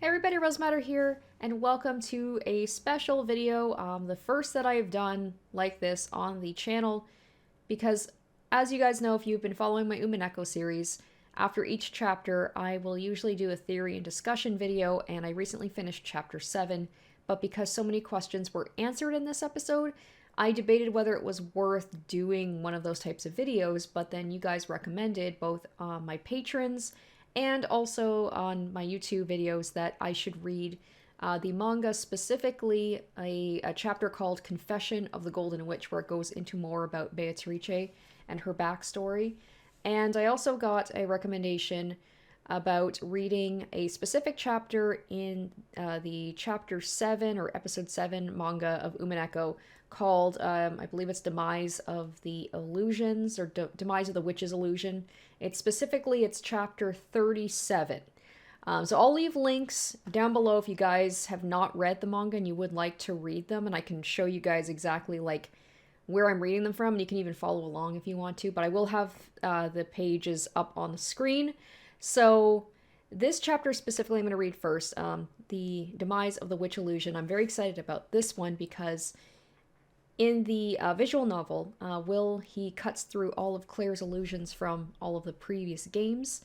Hey everybody, Rosematter here, and welcome to a special video, the first that I've done like this on the channel, because as you guys know, if you've been following my Umineko series, after each chapter I will usually do a theory and discussion video, and I recently finished chapter 7, but because so many questions were answered in this episode, I debated whether it was worth doing one of those types of videos, but then you guys recommended, both my patrons and also on my YouTube videos, that I should read the manga, specifically a chapter called Confession of the Golden Witch, where it goes into more about Beatrice and her backstory. And I also got a recommendation about reading a specific chapter in the chapter 7 or episode 7 manga of Umineko called, I believe it's Demise of the Illusions, or Demise of the Witch's Illusion. It's chapter 37. So I'll leave links down below if you guys have not read the manga and you would like to read them, and I can show you guys exactly like where I'm reading them from, and you can even follow along if you want to, but I will have the pages up on the screen. So this chapter specifically I'm going to read first, the Demise of the Witch Illusion. I'm very excited about this one because in the visual novel, he cuts through all of Claire's illusions from all of the previous games,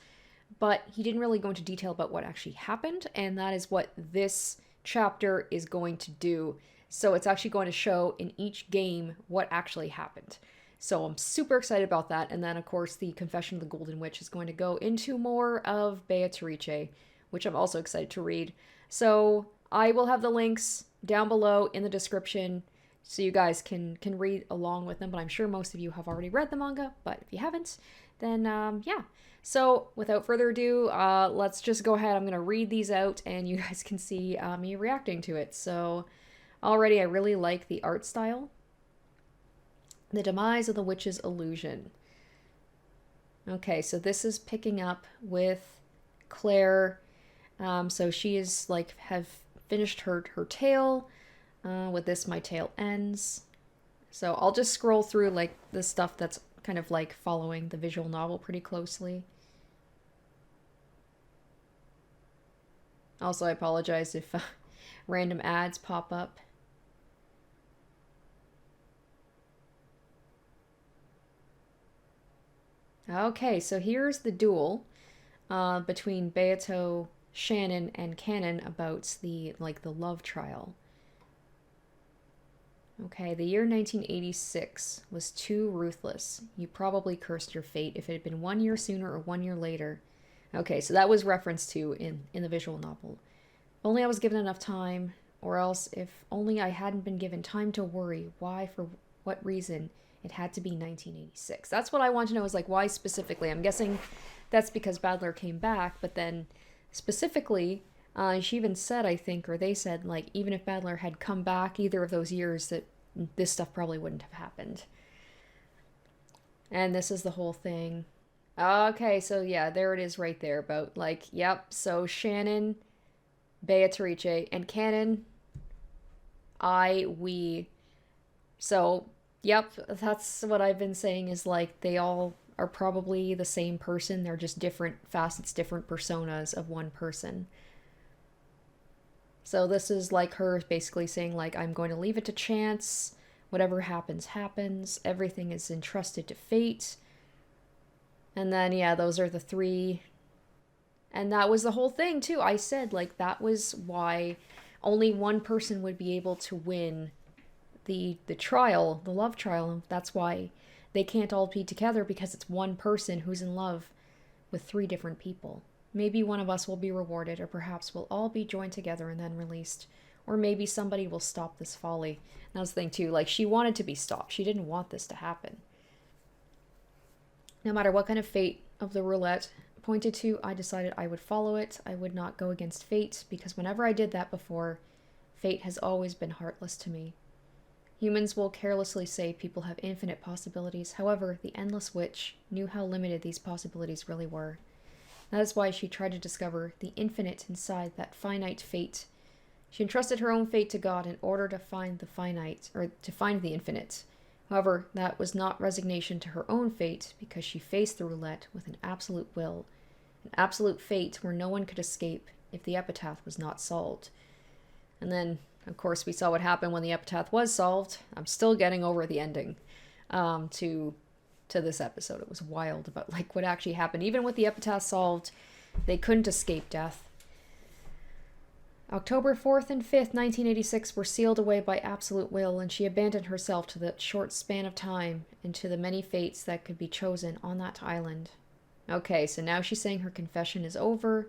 but he didn't really go into detail about what actually happened, and that is what this chapter is going to do. So it's actually going to show in each game what actually happened. So I'm super excited about that. And then, of course, the Confession of the Golden Witch is going to go into more of Beatrice, which I'm also excited to read. So I will have the links down below in the description so you guys can read along with them. But I'm sure most of you have already read the manga. But if you haven't, then yeah. So without further ado, let's just go ahead. I'm going to read these out and you guys can see me reacting to it. So already I really like the art style. The Demise of the Witch's Illusion. Okay, so this is picking up with Claire. So she is like have finished her tale. With this, my tale ends. So I'll just scroll through like the stuff that's kind of like following the visual novel pretty closely. Also, I apologize if random ads pop up. Okay, so here's the duel between Beato, Shannon, and Cannon about the love trial. Okay, the year 1986 was too ruthless. You probably cursed your fate if it had been 1 year sooner or 1 year later. Okay, so that was referenced to in the visual novel. Only I was given enough time, or else if only I hadn't been given time to worry why, for what reason, it had to be 1986. That's what I want to know, is like why specifically. I'm guessing that's because Badler came back, but then specifically, she even said, I think, or they said, like, even if Badler had come back either of those years, that this stuff probably wouldn't have happened. And this is the whole thing. Okay, so yeah, there it is right there about, like, yep, so Shannon, Beatrice, and Cannon, we. So, yep, that's what I've been saying, is like they all are probably the same person. They're just different facets, different personas of one person. So this is like her basically saying, like, I'm going to leave it to chance. Whatever happens, happens. Everything is entrusted to fate. And then, yeah, those are the three. And that was the whole thing, too. I said, like, that was why only one person would be able to win the trial, the love trial. That's why they can't all be together, because it's one person who's in love with three different people. Maybe one of us will be rewarded, or perhaps we'll all be joined together and then released. Or maybe somebody will stop this folly. And that was the thing, too. Like, she wanted to be stopped. She didn't want this to happen. No matter what kind of fate of the roulette pointed to, I decided I would follow it. I would not go against fate, because whenever I did that before, fate has always been heartless to me. Humans will carelessly say people have infinite possibilities. However, the Endless Witch knew how limited these possibilities really were. That is why she tried to discover the infinite inside that finite fate. She entrusted her own fate to God in order to find the finite, or to find the infinite. However, that was not resignation to her own fate, because she faced the roulette with an absolute will, an absolute fate where no one could escape if the epitaph was not solved. And then, of course, we saw what happened when the epitaph was solved. I'm still getting over the ending to this episode. It was wild about like what actually happened. Even with the epitaph solved, they couldn't escape death. October 4th and 5th, 1986 were sealed away by absolute will, and she abandoned herself to the short span of time and to the many fates that could be chosen on that island. Okay, so now she's saying her confession is over.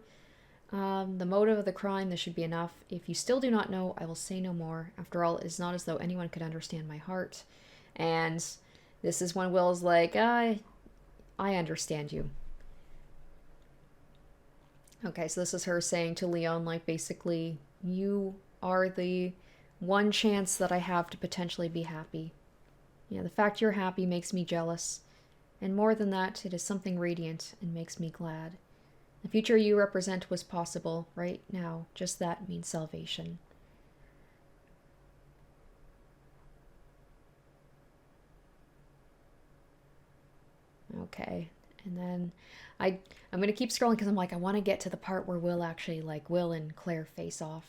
The motive of the crime, this should be enough. If you still do not know, I will say no more. After all, it is not as though anyone could understand my heart. And this is when Will's like, I understand you. Okay, so this is her saying to Leon, like, basically, you are the one chance that I have to potentially be happy. Yeah, the fact you're happy makes me jealous. And more than that, it is something radiant and makes me glad. The future you represent was possible right now. Just that means salvation. Okay. And then I'm going to keep scrolling because I'm like, I want to get to the part where Will actually, like, Will and Claire face off.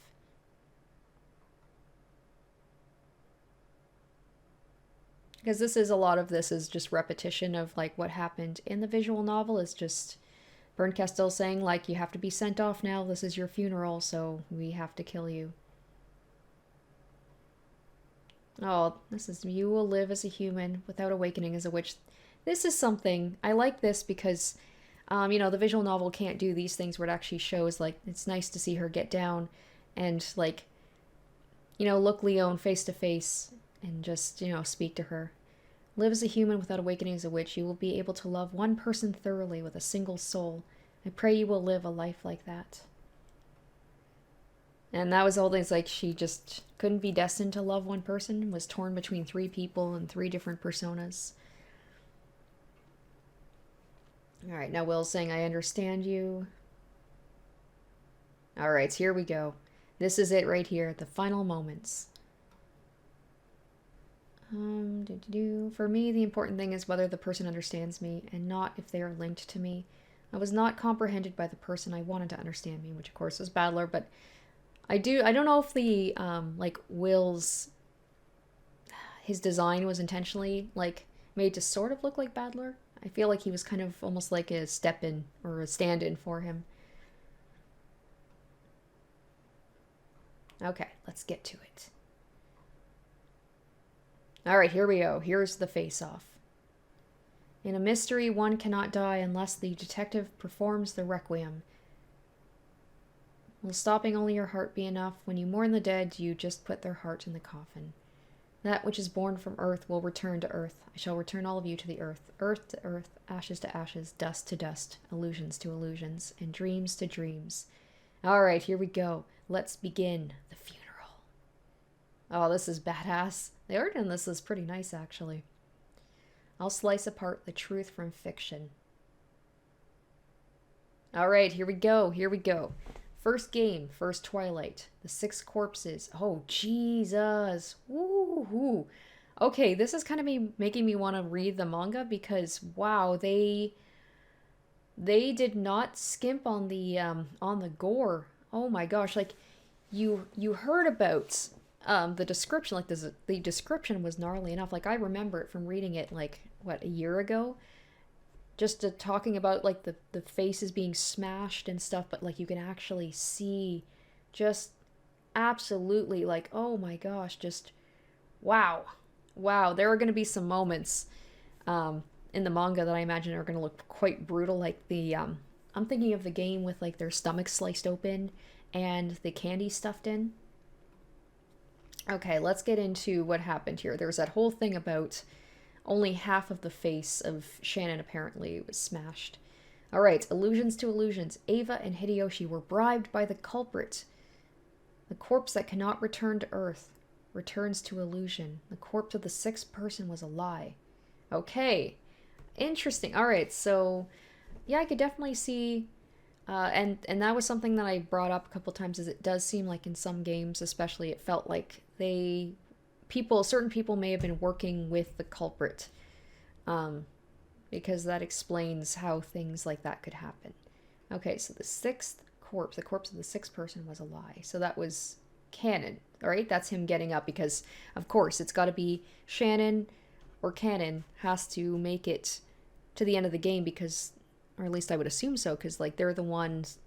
Because a lot of this is just repetition of, like, what happened in the visual novel is just Berncastel saying, like, you have to be sent off now. This is your funeral, so we have to kill you. Oh, this is, you will live as a human without awakening as a witch. This is something, I like this because, the visual novel can't do these things where it actually shows, like, it's nice to see her get down and, like, look Leon face to face and just, speak to her. Live as a human without awakening as a witch. You will be able to love one person thoroughly with a single soul. I pray you will live a life like that. And that was all things like she just couldn't be destined to love one person, was torn between 3 people and 3 different personas. Alright, now Will's saying, I understand you. Alright, so here we go. This is it right here, the final moments. For me, the important thing is whether the person understands me, and not if they are linked to me. I was not comprehended by the person I wanted to understand me, which of course was Badler, but I don't know if the, Will's, his design was intentionally, made to sort of look like Badler. I feel like he was kind of almost like a step-in, or a stand-in for him. Okay, let's get to it. Alright, here we go. Here's the face-off. In a mystery, one cannot die unless the detective performs the requiem. Will stopping only your heart be enough? When you mourn the dead, you just put their heart in the coffin. That which is born from earth will return to earth. I shall return all of you to the earth. Earth to earth, ashes to ashes, dust to dust, illusions to illusions, and dreams to dreams. Alright, here we go. Let's begin the funeral. Oh, this is badass. The art in this is pretty nice, actually. I'll slice apart the truth from fiction. Alright, here we go. Here we go. First game, first Twilight. The 6 corpses. Oh, Jesus. Woo-hoo. Okay, this is kind of making me want to read the manga because, wow, they did not skimp on the gore. Oh my gosh, like, you heard about the description, like the description was gnarly enough. Like, I remember it from reading it, like, what, a year ago? Just talking about, like, the faces being smashed and stuff, but, like, you can actually see just absolutely, like, oh my gosh, just, wow. Wow, there are going to be some moments in the manga that I imagine are going to look quite brutal, like I'm thinking of the game with, like, their stomachs sliced open and the candy stuffed in. Okay, let's get into what happened here. There was that whole thing about only half of the face of Shannon apparently was smashed. Alright, illusions to illusions. Ava and Hideyoshi were bribed by the culprit. The corpse that cannot return to Earth returns to illusion. The corpse of the 6th person was a lie. Okay, interesting. Alright, so yeah, I could definitely see, and that was something that I brought up a couple times, is it does seem like in some games especially, it felt like certain people may have been working with the culprit, because that explains how things like that could happen. Okay, so the 6th corpse. The corpse of the sixth person was a lie. So that was canon, all right? That's him getting up because, of course, it's got to be Shannon or canon has to make it to the end of the game because, or at least I would assume so, because like they're the ones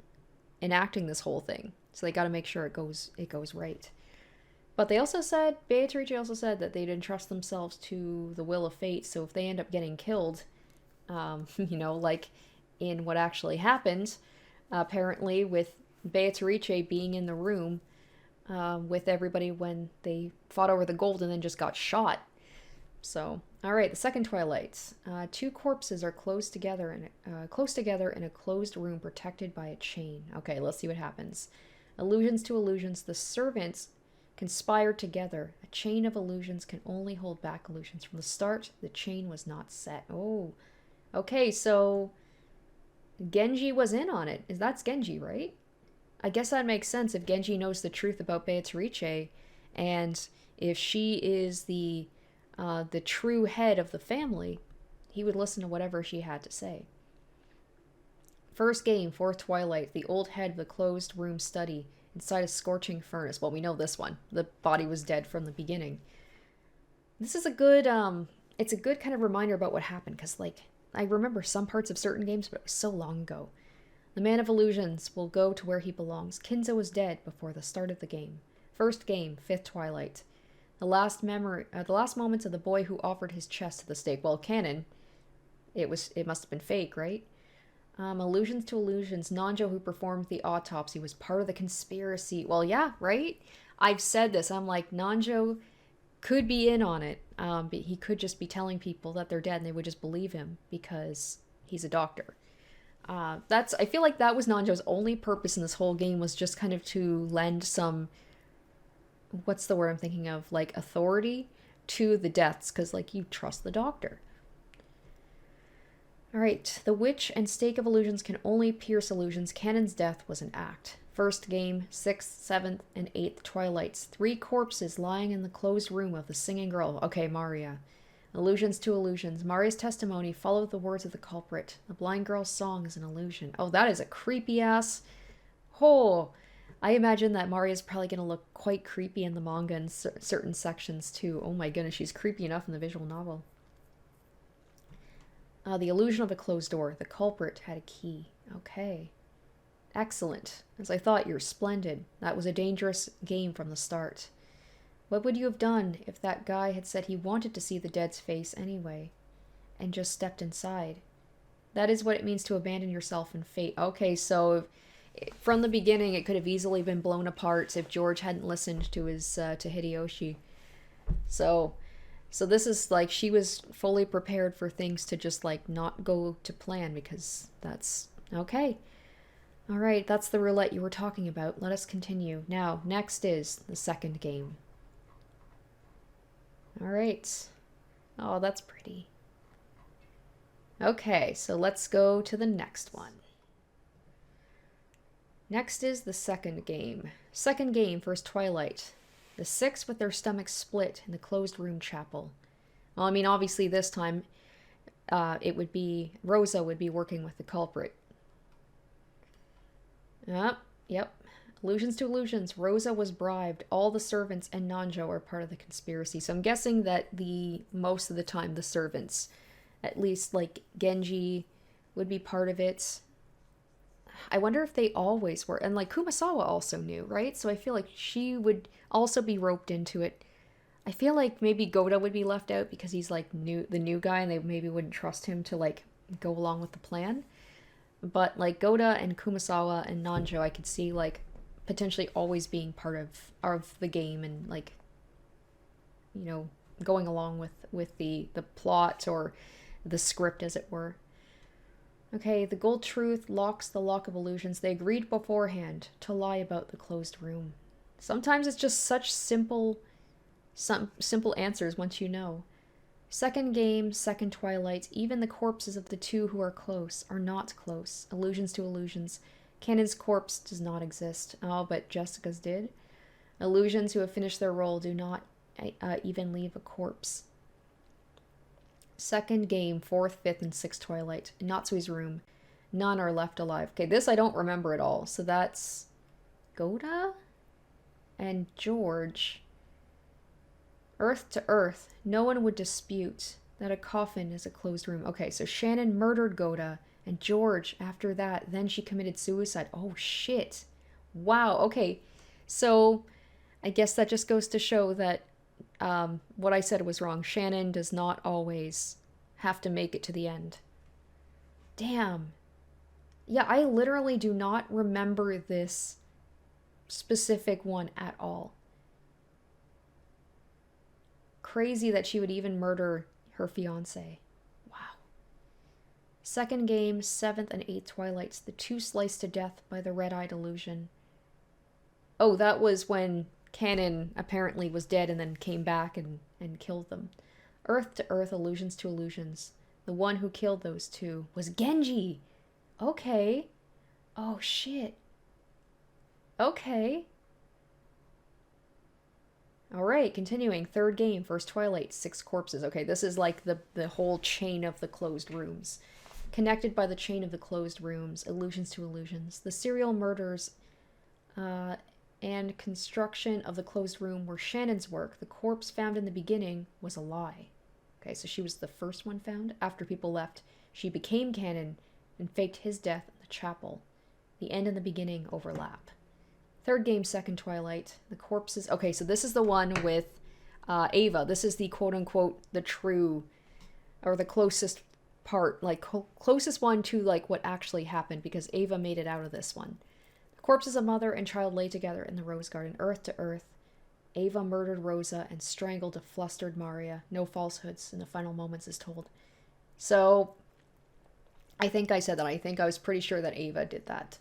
enacting this whole thing. So they got to make sure it goes right. But they also said, Beatrice also said that they didn't trust themselves to the will of fate. So if they end up getting killed, you know, like in what actually happened, apparently with Beatrice being in the room with everybody when they fought over the gold and then just got shot. So, all right, the second Twilight. Two corpses are close together in a closed room protected by a chain. Okay, let's see what happens. Illusions to illusions. The servants conspired together. A chain of illusions can only hold back illusions. From the start, the chain was not set. Oh, okay, so Genji was in on it. That's Genji, right? I guess that makes sense if Genji knows the truth about Beatrice, and if she is the true head of the family, he would listen to whatever she had to say. First game, fourth Twilight, the old head of the closed room study inside a scorching furnace. Well, we know this one. The body was dead from the beginning. This is a good, it's a good kind of reminder about what happened, because, like, I remember some parts of certain games, but it was so long ago. The man of illusions will go to where he belongs. Kinzo was dead before the start of the game. First game, fifth Twilight. The last moments of the boy who offered his chest to the stake. Well, canon, it must have been fake, right? Illusions to illusions. Nanjo, who performed the autopsy, was part of the conspiracy. Well, yeah, right? I've said this. I'm like, Nanjo could be in on it. But he could just be telling people that they're dead and they would just believe him because he's a doctor. I feel like that was Nanjo's only purpose in this whole game, was just kind of to lend some, what's the word I'm thinking of, like authority to the deaths, because like you trust the doctor. All right, the witch and stake of illusions can only pierce illusions. Canon's death was an act. First game, 6th, 7th, and 8th Twilights. 3 corpses lying in the closed room of the singing girl. Okay, Maria. Illusions to illusions. Maria's testimony followed the words of the culprit. The blind girl's song is an illusion. Oh, that is a creepy ass. Oh, I imagine that Maria's probably going to look quite creepy in the manga in certain sections too. Oh my goodness, she's creepy enough in the visual novel. The illusion of a closed door. The culprit had a key. Okay. Excellent. As I thought, you're splendid. That was a dangerous game from the start. What would you have done if that guy had said he wanted to see the dead's face anyway, and just stepped inside? That is what it means to abandon yourself in fate. Okay, so from the beginning, it could have easily been blown apart if George hadn't listened to his to Hideyoshi. So this is like she was fully prepared for things to just like not go to plan, because that's okay. All right, that's the roulette you were talking about. Let us continue. Now, next is the second game. All right. Oh, that's pretty. Okay, so let's go to the next one. Next is the second game. Second game, first Twilight. The 6 with their stomachs split in the closed room chapel. Well, I mean, obviously this time it would be, Rosa would be working with the culprit. Yep. Illusions to illusions. Rosa was bribed. All the servants and Nanjo are part of the conspiracy. So I'm guessing that most of the time the servants, at least like Genji, would be part of it. I wonder if they always were. And like Kumasawa also knew, right? So I feel like she would also be roped into it. I feel like maybe Goda would be left out because he's like the new guy and they maybe wouldn't trust him to like go along with the plan. But like Goda and Kumasawa and Nanjo, I could see like potentially always being part of the game and like, you know, going along with the plot or the script, as it were. Okay, the gold truth locks the lock of illusions. They agreed beforehand to lie about the closed room. Sometimes it's just such simple answers once you know. Second game, second Twilight. Even the corpses of the 2 who are close are not close. Illusions to illusions. Canon's corpse does not exist. Oh, but Jessica's did. Illusions who have finished their role do not even leave a corpse. Second game, 4th, 5th, and 6th Twilight. In Natsui's room. None are left alive. Okay, this I don't remember at all. So that's Goda and George. Earth to earth, no one would dispute that a coffin is a closed room. Okay, so Shannon murdered Goda, and George, after that, then she committed suicide. Oh, shit. Wow, okay. So, I guess that just goes to show that what I said was wrong. Shannon does not always have to make it to the end. Damn. Yeah, I literally do not remember this specific one at all. Crazy that she would even murder her fiance. Wow. Second game, 7th and 8th Twilights. The two sliced to death by the red-eyed illusion. Oh, that was when Canon apparently was dead and then came back and killed them. Earth to earth, illusions to illusions. The one who killed those two was Genji. Okay. Oh, shit. Okay. Alright, continuing. Third game, first Twilight, 6 corpses. Okay, this is like the whole chain of the closed rooms. Connected by the chain of the closed rooms, illusions to illusions. The serial murders and construction of the closed room were Shannon's work. The corpse found in the beginning was a lie. Okay, so she was the first one found. After people left, she became canon and faked his death in the chapel. The end and the beginning overlap. Third game, second Twilight. The corpses... Okay, so this is the one with Ava. This is the quote-unquote the true... Or the closest part. Like, closest one to, like, what actually happened. Because Ava made it out of this one. The corpses of mother and child lay together in the rose garden. Earth to earth. Ava murdered Rosa and strangled a flustered Maria. No falsehoods in the final moments is told. So... I think I said that. I think I was pretty sure that Ava did that.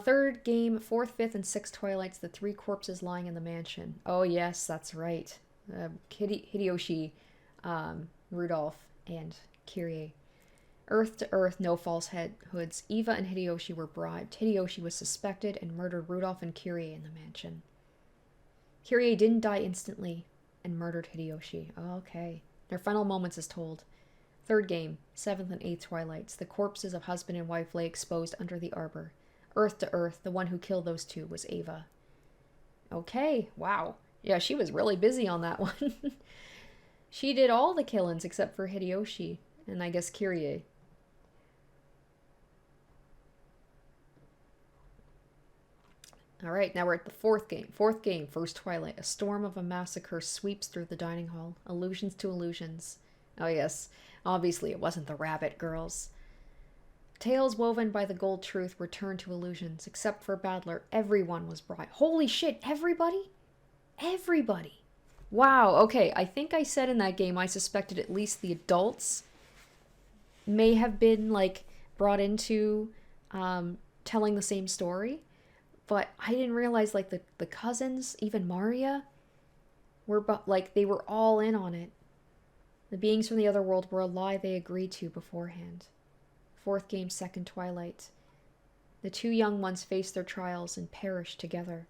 Third game, 4th, 5th, and 6th Twilights, the 3 corpses lying in the mansion. Oh, yes, that's right. Hideyoshi, Rudolph, and Kyrie. Earth to earth, no falsehoods. Eva and Hideyoshi were bribed. Hideyoshi was suspected and murdered Rudolph and Kyrie in the mansion. Kyrie didn't die instantly and murdered Hideyoshi. Oh, okay. Their final moments is told. Third game, 7th and 8th Twilights, the corpses of husband and wife lay exposed under the arbor. Earth to earth, the one who killed those two was Ava. Okay, wow. Yeah, she was really busy on that one. She did all the killings except for Hideyoshi, and I guess Kyrie. Alright, now we're at the 4th game. 4th game, first Twilight. A storm of a massacre sweeps through the dining hall. Illusions to illusions. Oh yes, obviously it wasn't the rabbit girls. Tales woven by the gold truth returned to illusions, except for Badler. Everyone was bribed. Holy shit, everybody? Everybody. Wow, okay, I think I said in that game I suspected at least the adults may have been, like, brought into telling the same story. But I didn't realize, like, the cousins, even Maria, they were all in on it. The beings from the other world were a lie they agreed to beforehand. 4th game, 2nd Twilight. The 2 young ones faced their trials and perished together.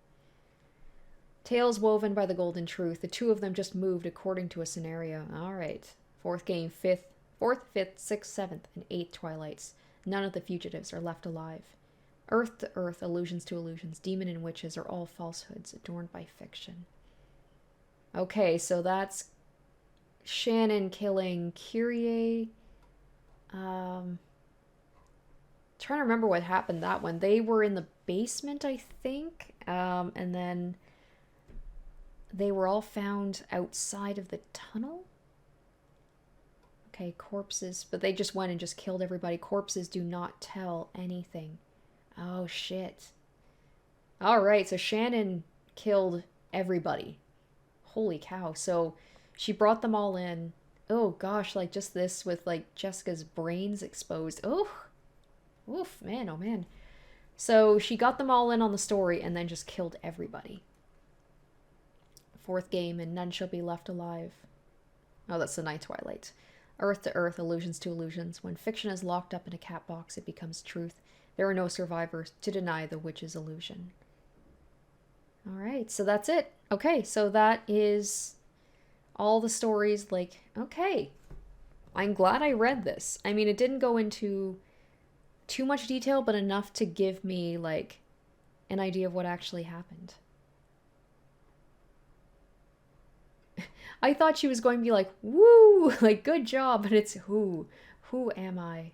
Tales woven by the golden truth. The 2 of them just moved according to a scenario. Alright. 4th game, 4th, 5th, 6th, 7th, and 8th Twilights. None of the fugitives are left alive. Earth to earth, illusions to illusions. Demon and witches are all falsehoods adorned by fiction. Okay, so that's Shannon killing Kyrie. Trying to remember what happened that one. They were in the basement, I think, and then they were all found outside of the tunnel. Okay, corpses, but they just went and just killed everybody. Corpses do not tell anything. Oh shit. All right, so Shannon killed everybody. Holy cow. So she brought them all in. Oh gosh, like just this with like Jessica's brains exposed. Oh. Oof, man, oh man. So she got them all in on the story and then just killed everybody. 4th game, and none shall be left alive. Oh, that's the 9th Twilight. Earth to earth, illusions to illusions. When fiction is locked up in a cat box, it becomes truth. There are no survivors to deny the witch's illusion. Alright, so that's it. Okay, so that is all the stories. Like, okay. I'm glad I read this. I mean, it didn't go into too much detail, but enough to give me, like, an idea of what actually happened. I thought she was going to be like, woo, like, good job, but it's who? Who am I?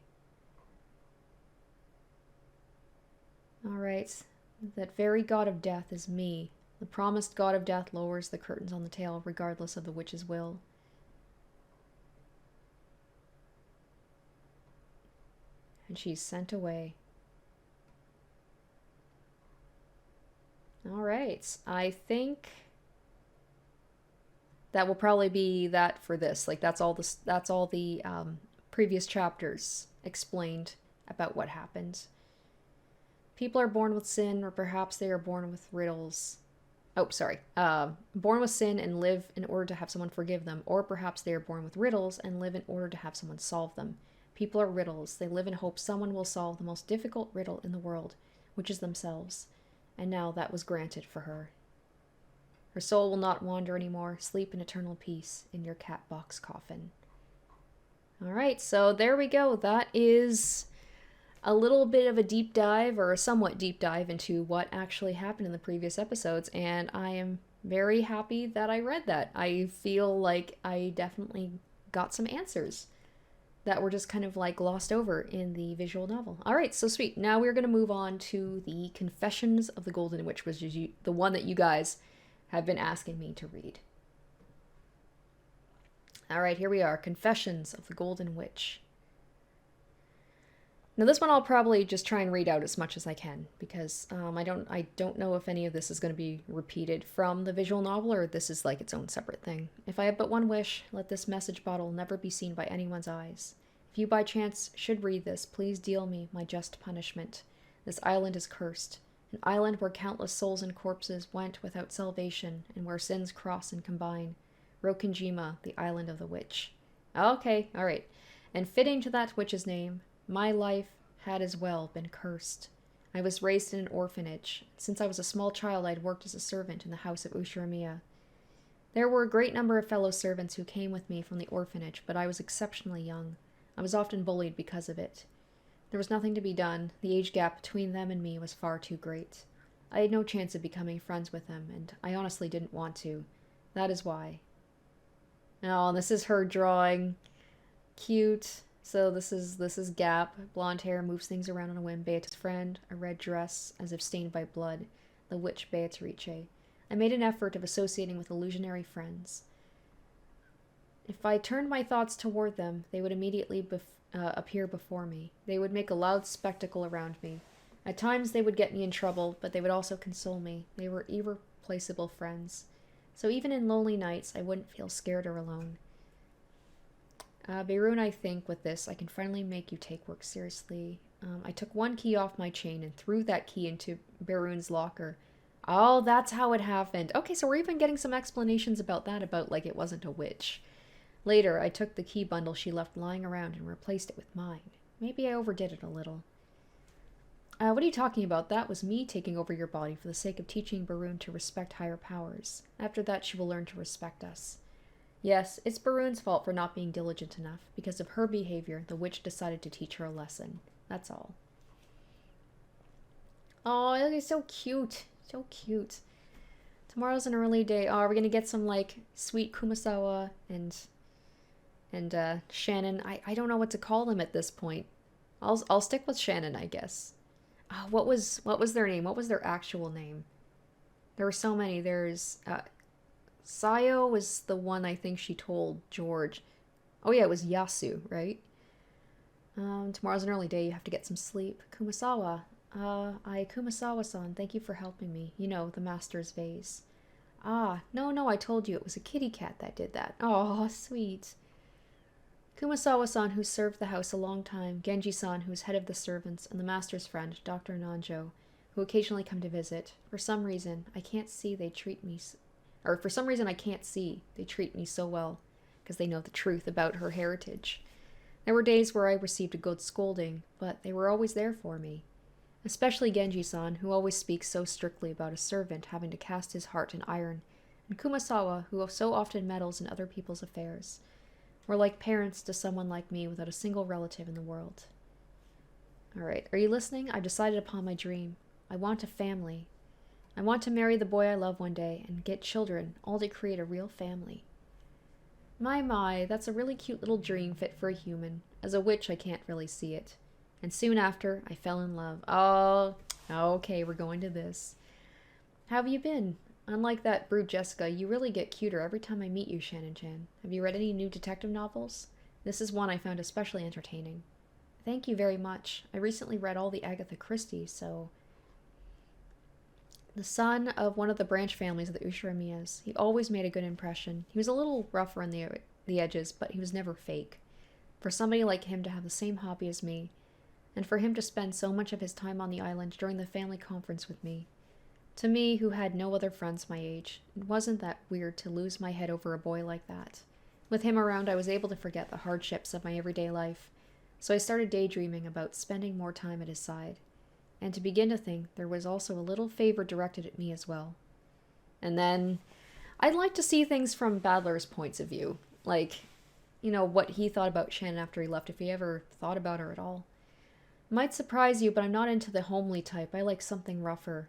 Alright, that very god of death is me. The promised god of death lowers the curtains on the tale, regardless of the witch's will. And she's sent away. Alright, I think that will probably be that for this. Like, that's all the previous chapters explained about what happened. People are born with sin, or perhaps they are born with riddles. Oh, sorry. Born with sin and live in order to have someone forgive them, or perhaps they are born with riddles and live in order to have someone solve them. People are riddles. They live in hope someone will solve the most difficult riddle in the world, which is themselves. And now that was granted for her. Her soul will not wander anymore. Sleep in eternal peace in your cat box coffin. Alright, so there we go. That is a little bit of a deep dive, or a somewhat deep dive, into what actually happened in the previous episodes, and I am very happy that I read that. I feel like I definitely got some answers that were just kind of like glossed over in the visual novel. Alright, so sweet. Now we're going to move on to the Confessions of the Golden Witch, which is the one that you guys have been asking me to read. Alright, here we are. Confessions of the Golden Witch. Now this one I'll probably just try and read out as much as I can, because I don't know if any of this is going to be repeated from the visual novel, or this is like its own separate thing. If I have but one wish, let this message bottle never be seen by anyone's eyes. If you by chance should read this, please deal me my just punishment. This island is cursed. An island where countless souls and corpses went without salvation, and where sins cross and combine. Rokinjima, the island of the witch. Okay, alright. And fitting to that witch's name, my life had as well been cursed. I was raised in an orphanage. Since I was a small child, I had worked as a servant in the house of Ushiramiya. There were a great number of fellow servants who came with me from the orphanage, but I was exceptionally young. I was often bullied because of it. There was nothing to be done. The age gap between them and me was far too great. I had no chance of becoming friends with them, and I honestly didn't want to. That is why. Oh, this is her drawing. Cute. So this is Gap. Blonde hair, moves things around on a whim. Beatrice's friend, a red dress, as if stained by blood. The witch Beatrice. I made an effort of associating with illusionary friends. If I turned my thoughts toward them, they would immediately appear before me. They would make a loud spectacle around me. At times they would get me in trouble, but they would also console me. They were irreplaceable friends. So even in lonely nights, I wouldn't feel scared or alone. Beirun, I think with this, I can finally make you take work seriously. I took one key off my chain and threw that key into Beirun's locker. Oh, that's how it happened. Okay, so we're even getting some explanations about that, about like it wasn't a witch. Later, I took the key bundle she left lying around and replaced it with mine. Maybe I overdid it a little. What are you talking about? That was me taking over your body for the sake of teaching Beirun to respect higher powers. After that, she will learn to respect us. Yes, it's Beirun's fault for not being diligent enough. Because of her behavior, the witch decided to teach her a lesson. That's all. Oh, it's so cute. So cute. Tomorrow's an early day. Oh, are we gonna get some, like, sweet Kumasawa and Shannon? I don't know what to call them at this point. I'll stick with Shannon, I guess. Oh, what was their name? What was their actual name? There were so many. There's Sayo was the one I think she told George. Oh yeah, it was Yasu, right? Tomorrow's an early day. You have to get some sleep. Kumasawa. Kumasawa-san, thank you for helping me. You know, the master's vase. Ah, no, I told you it was a kitty cat that did that. Oh, sweet. Kumasawa-san, who served the house a long time, Genji-san, who's head of the servants, and the master's friend, Dr. Nanjo, who occasionally come to visit. For some reason, I can't see they treat me so well, because they know the truth about her heritage. There were days where I received a good scolding, but they were always there for me. Especially Genji-san, who always speaks so strictly about a servant having to cast his heart in iron, and Kumasawa, who so often meddles in other people's affairs. Were like parents to someone like me without a single relative in the world. Alright, are you listening? I've decided upon my dream. I want a family. I want to marry the boy I love one day and get children, all to create a real family. My, that's a really cute little dream fit for a human. As a witch, I can't really see it. And soon after, I fell in love. Oh, okay, we're going to this. How have you been? Unlike that brute Jessica, you really get cuter every time I meet you, Shannon-chan. Have you read any new detective novels? This is one I found especially entertaining. Thank you very much. I recently read all the Agatha Christie, so... The son of one of the branch families of the Ushiramiyas. He always made a good impression. He was a little rougher on the edges, but he was never fake. For somebody like him to have the same hobby as me, and for him to spend so much of his time on the island during the family conference with me. To me, who had no other friends my age, it wasn't that weird to lose my head over a boy like that. With him around, I was able to forget the hardships of my everyday life, so I started daydreaming about spending more time at his side. And to begin to think, there was also a little favor directed at me as well. And then, I'd like to see things from Badler's points of view. Like, you know, what he thought about Shannon after he left, if he ever thought about her at all. Might surprise you, but I'm not into the homely type. I like something rougher.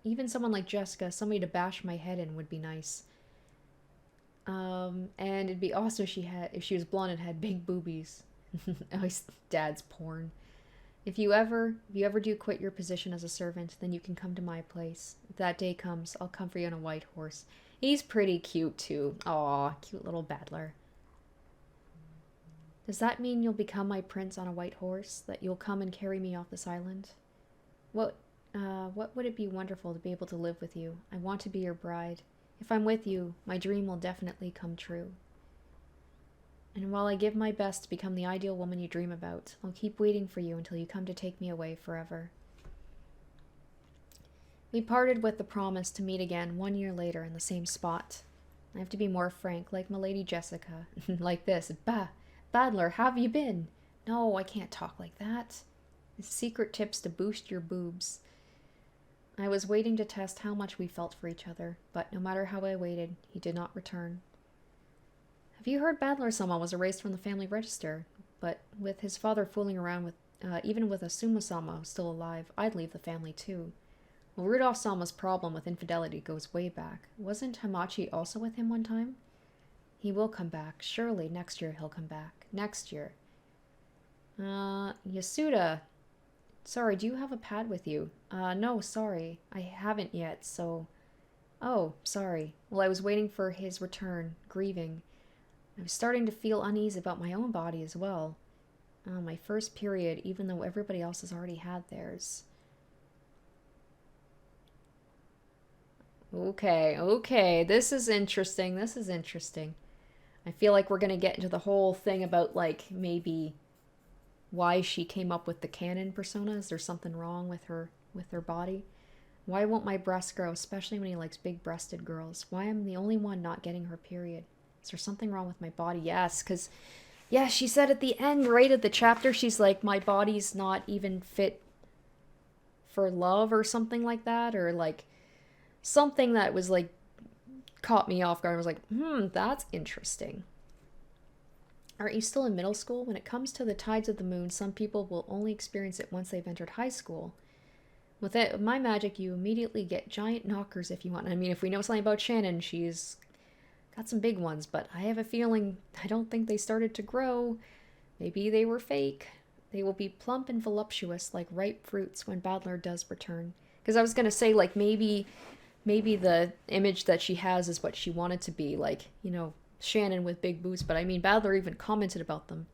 Even someone like Jessica, somebody to bash my head in would be nice. And it'd be awesome if she was blonde and had big boobies. Always dad's porn. If you ever do quit your position as a servant, then you can come to my place. If that day comes, I'll come for you on a white horse. He's pretty cute, too. Aw, cute little Badler. Does that mean you'll become my prince on a white horse? That you'll come and carry me off this island? What would it be wonderful to be able to live with you? I want to be your bride. If I'm with you, my dream will definitely come true. And while I give my best to become the ideal woman you dream about, I'll keep waiting for you until you come to take me away forever. We parted with the promise to meet again 1 year later in the same spot. I have to be more frank, like my lady Jessica. Like this. Badler, how have you been? No, I can't talk like that. Secret tips to boost your boobs. I was waiting to test how much we felt for each other, but no matter how I waited, he did not return. Have you heard Badler-sama was erased from the family register? But with his father fooling around with, even with Asuma-sama still alive, I'd leave the family too. Well, Rudolph-sama's problem with infidelity goes way back. Wasn't Hamachi also with him one time? He will come back. Surely next year he'll come back. Next year. Yasuda. Sorry, do you have a pad with you? No, sorry. I haven't yet, so... Oh, sorry. Well, I was waiting for his return, grieving. I was starting to feel uneasy about my own body as well. My first period, even though everybody else has already had theirs. Okay, this is interesting, I feel like we're gonna get into the whole thing about, like, maybe why she came up with the canon persona. Is there something wrong with her body? Why won't my breasts grow, especially when he likes big-breasted girls? Why am I the only one not getting her period? Is there something wrong with my body? Yes, because, yeah, she said at the end, right at the chapter, she's like, my body's not even fit for love or something like that, or, like, something that was, like, caught me off guard. I was like, that's interesting. Aren't you still in middle school? When it comes to the tides of the moon, some people will only experience it once they've entered high school. With my magic, you immediately get giant knockers if you want. I mean, if we know something about Shannon, she's got some big ones, but I have a feeling I don't think they started to grow. Maybe they were fake. They will be plump and voluptuous like ripe fruits when Badler does return. Because I was going to say, like, maybe the image that she has is what she wanted to be, like, you know, Shannon with big boobs, but I mean, Badler even commented about them.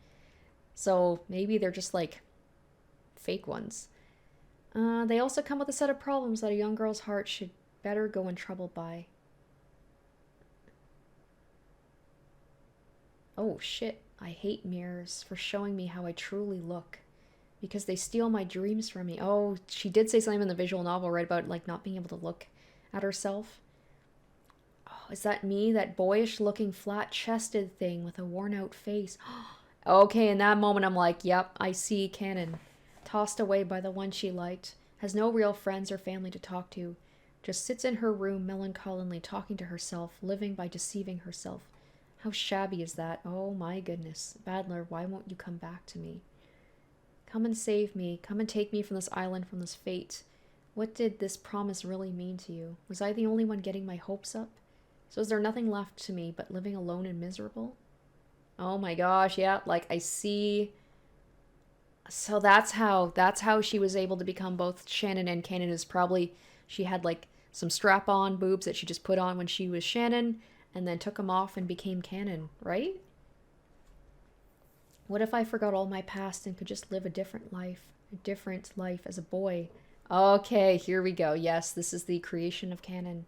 So maybe they're just, like, fake ones. They also come with a set of problems that a young girl's heart should better go untroubled by. Oh, shit. I hate mirrors for showing me how I truly look. Because they steal my dreams from me. Oh, she did say something in the visual novel, right, about, like, not being able to look at herself. Oh, is that me? That boyish-looking, flat-chested thing with a worn-out face. Okay, in that moment, I'm like, yep, I see canon. Tossed away by the one she liked. Has no real friends or family to talk to. Just sits in her room melancholily talking to herself, living by deceiving herself. How shabby is that? Oh my goodness. Badler, why won't you come back to me? Come and save me. Come and take me from this island, from this fate. What did this promise really mean to you? Was I the only one getting my hopes up? So is there nothing left to me but living alone and miserable? Oh my gosh, yeah, like I see. So that's how she was able to become both Shannon and Canon. Is probably she had like some strap-on boobs that she just put on when she was Shannon and then took them off and became Canon, right? What if I forgot all my past and could just live a different life as a boy? Okay, here we go. Yes, this is the creation of canon.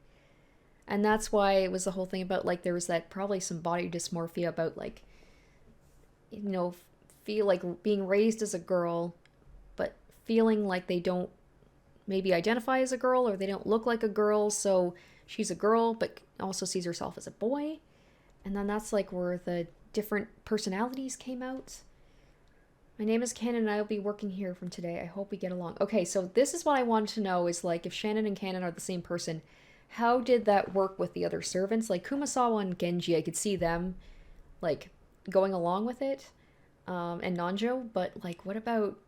And that's why it was the whole thing about, like, there was that probably some body dysmorphia about, like, you know, feel like being raised as a girl, but feeling like they don't maybe identify as a girl or they don't look like a girl. So she's a girl, but also sees herself as a boy. And then that's like where the different personalities came out. My name is Canon and I will be working here from today. I hope we get along. Okay, so this is what I wanted to know is like if Shannon and Canon are the same person, how did that work with the other servants? Like Kumasawa and Genji, I could see them like going along with it, and Nanjo, but like what about,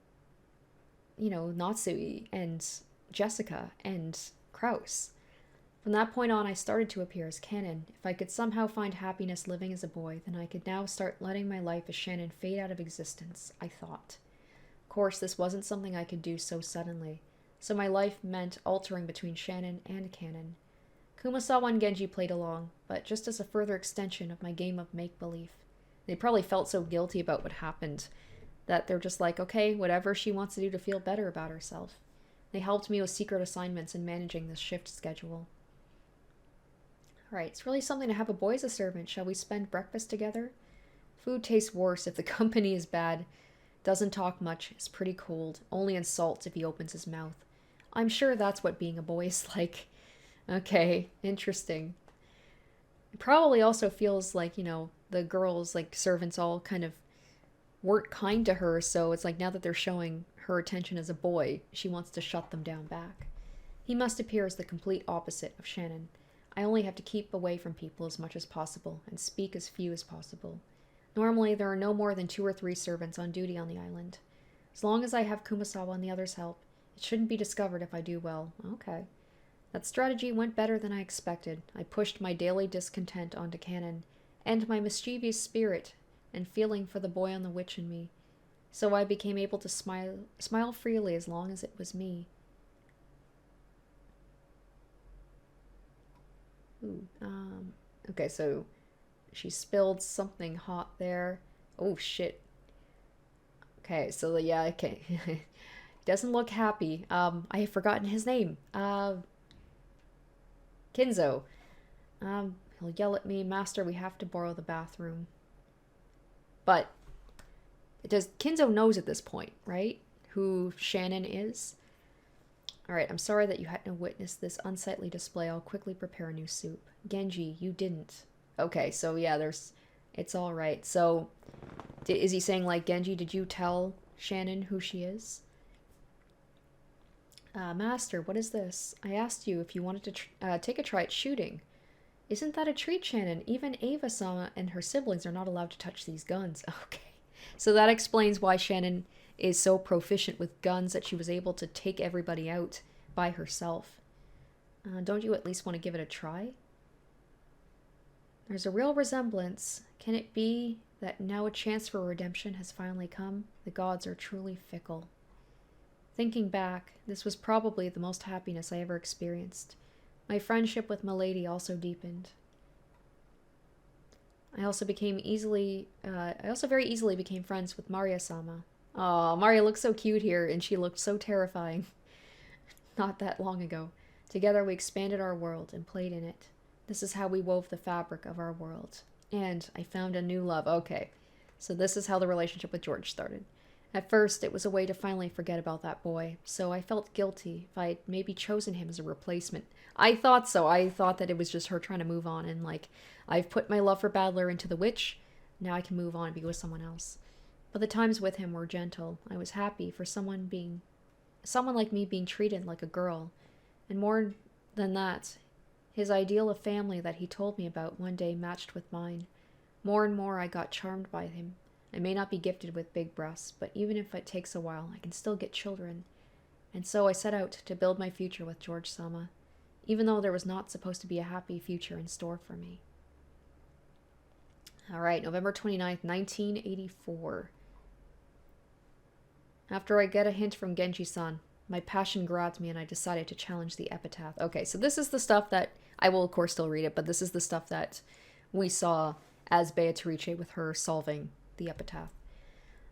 you know, Natsui and Jessica and Kraus? From that point on, I started to appear as Canon. If I could somehow find happiness living as a boy, then I could now start letting my life as Shannon fade out of existence, I thought. Of course, this wasn't something I could do so suddenly, so my life meant altering between Shannon and Canon. Kumasawa and Genji played along, but just as a further extension of my game of make-believe. They probably felt so guilty about what happened that they're just like, okay, whatever she wants to do to feel better about herself. They helped me with secret assignments and managing this shift schedule. Alright, it's really something to have a boy as a servant. Shall we spend breakfast together? Food tastes worse if the company is bad. Doesn't talk much, is pretty cold. Only insults if he opens his mouth. I'm sure that's what being a boy is like. Okay, interesting. It probably also feels like, you know, the girls, like servants all kind of weren't kind to her, so it's like now that they're showing her attention as a boy, she wants to shut them down back. He must appear as the complete opposite of Shannon. I only have to keep away from people as much as possible and speak as few as possible. Normally, there are no more than 2 or 3 servants on duty on the island. As long as I have Kumasawa and the others' help, it shouldn't be discovered if I do well. Okay. That strategy went better than I expected. I pushed my daily discontent onto Canon, and my mischievous spirit and feeling for the boy on the witch in me. So I became able to smile freely as long as it was me. Ooh, okay, so she spilled something hot there. Oh, shit. Okay, so yeah, okay. Doesn't look happy. I have forgotten his name. Kinzo. He'll yell at me, Master, we have to borrow the bathroom. But Kinzo knows at this point, right? Who Shannon is. Alright, I'm sorry that you had to witness this unsightly display. I'll quickly prepare a new soup. Genji, you didn't. Okay, so yeah, it's alright. So, is he saying, like, Genji, did you tell Shannon who she is? Master, what is this? I asked you if you wanted to take a try at shooting. Isn't that a treat, Shannon? Even Ava-sama and her siblings are not allowed to touch these guns. Okay. So that explains why Shannon is so proficient with guns that she was able to take everybody out by herself. Don't you at least want to give it a try? There's a real resemblance. Can it be that now a chance for redemption has finally come? The gods are truly fickle. Thinking back, this was probably the most happiness I ever experienced. My friendship with Milady also deepened. I also very easily became friends with Maria-sama. Aw, Maria looks so cute here, and she looked so terrifying. Not that long ago. Together we expanded our world and played in it. This is how we wove the fabric of our world. And I found a new love. Okay, so this is how the relationship with George started. At first, it was a way to finally forget about that boy, so I felt guilty if I had maybe chosen him as a replacement. I thought so. I thought that it was just her trying to move on, and like, I've put my love for Badler into the witch, now I can move on and be with someone else. But the times with him were gentle. I was happy for someone like me being treated like a girl. And more than that, his ideal of family that he told me about one day matched with mine. More and more I got charmed by him. I may not be gifted with big breasts, but even if it takes a while, I can still get children. And so I set out to build my future with George-sama, even though there was not supposed to be a happy future in store for me. Alright, November 29th, 1984. After I get a hint from Genji-san, my passion grabs me and I decided to challenge the epitaph. Okay, so this is the stuff that, I will of course still read it, but this is the stuff that we saw as Beatrice with her solving the epitaph.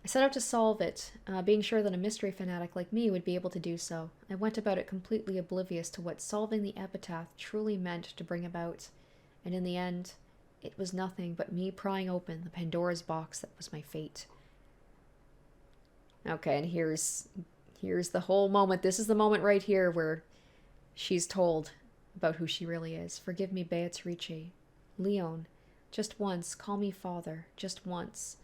I set out to solve it, being sure that a mystery fanatic like me would be able to do so. I went about it completely oblivious to what solving the epitaph truly meant to bring about, and in the end, it was nothing but me prying open the Pandora's box that was my fate. Okay, and here's the whole moment. This is the moment right here where she's told about who she really is. Forgive me, Beatrice. Leon, just once, call me father, just once.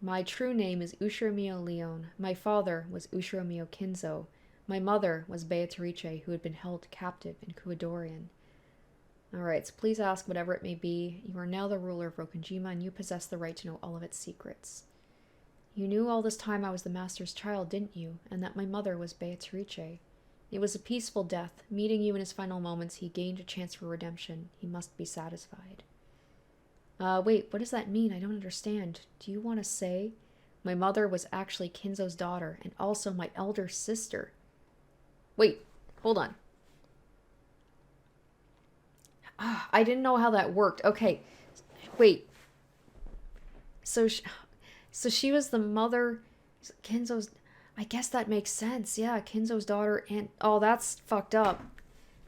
My true name is Ushiromiyo Leon. My father was Ushiromiyo Kinzo. My mother was Beatrice, who had been held captive in Kuadorian. Alright, so please ask whatever it may be. You are now the ruler of Rokujima, and you possess the right to know all of its secrets. You knew all this time I was the master's child, didn't you? And that my mother was Beatrice. It was a peaceful death. Meeting you in his final moments, he gained a chance for redemption. He must be satisfied. Wait, what does that mean? I don't understand. Do you want to say my mother was actually Kinzo's daughter and also my elder sister? Wait, hold on. I didn't know how that worked. Okay, wait. So she was the mother, Kinzo's... I guess that makes sense. Yeah, Kinzo's daughter and... Oh, that's fucked up.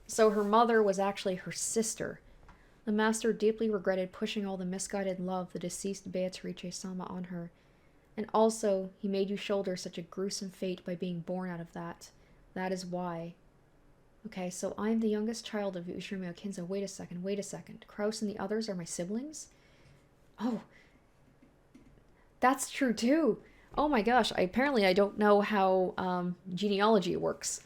So her mother was actually her sister. The master deeply regretted pushing all the misguided love the deceased Beatrice-sama on her. And also, he made you shoulder such a gruesome fate by being born out of that. That is why. Okay, so I'm the youngest child of Ushiromiyo Kinzo. Wait a second. Kraus and the others are my siblings? Oh. That's true too. Oh my gosh, apparently I don't know how genealogy works.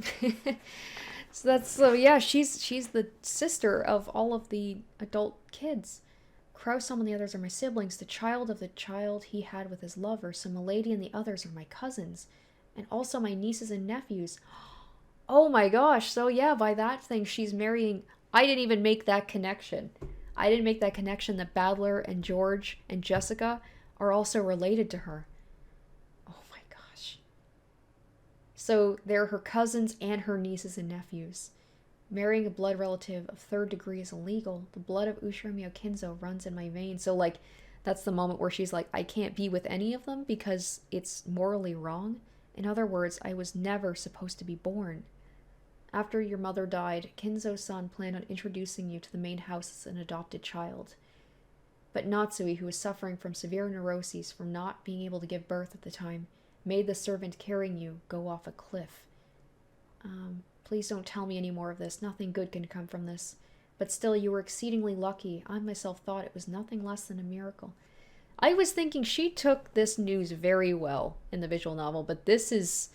So yeah, she's the sister of all of the adult kids. Kraus and the others are my siblings, the child of the child he had with his lover, so Milady and the others are my cousins. And also my nieces and nephews. Oh my gosh, so yeah, by that thing she's marrying... I didn't even make that connection. I didn't make that connection that Badler and George and Jessica are also related to her. Oh my gosh. So they're her cousins and her nieces and nephews. Marrying a blood relative of third degree is illegal. The blood of Ushiromiyo Kinzo runs in my veins. So like, that's the moment where she's like, I can't be with any of them because it's morally wrong. In other words, I was never supposed to be born. After your mother died, Kinzo-san planned on introducing you to the main house as an adopted child. But Natsui, who was suffering from severe neuroses from not being able to give birth at the time, made the servant carrying you go off a cliff. Please don't tell me any more of this. Nothing good can come from this. But still, you were exceedingly lucky. I myself thought it was nothing less than a miracle. I was thinking she took this news very well in the visual novel, but this is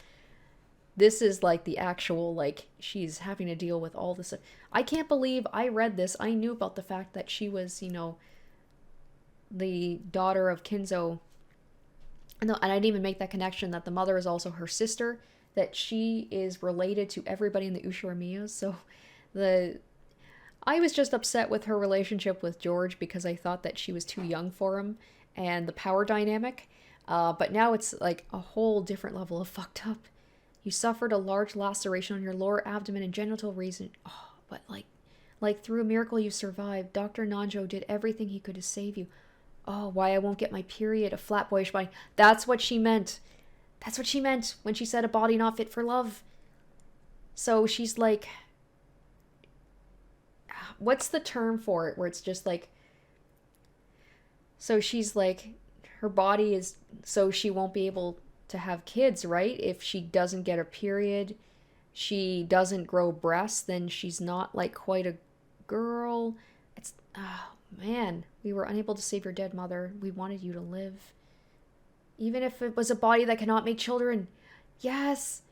like the actual, like, she's having to deal with all this. I can't believe I read this. I knew about the fact that she was, you know, the daughter of Kinzo. And I didn't even make that connection that the mother is also her sister, that she is related to everybody in the Ushiromiya. So I was just upset with her relationship with George because I thought that she was too young for him and the power dynamic. But now it's like a whole different level of fucked up. You suffered a large laceration on your lower abdomen and genital region. Oh, but like through a miracle you survived. Dr. Nanjo did everything he could to save you. Oh, why I won't get my period, a flat boyish body. That's what she meant. That's what she meant when she said a body not fit for love. So she's like... What's the term for it where it's just like... So she's like... Her body is... So she won't be able to have kids, right? If she doesn't get a period, she doesn't grow breasts, then she's not like quite a girl. It's... Oh, man. We were unable to save your dead mother. We wanted you to live. Even if it was a body that cannot make children. Yes.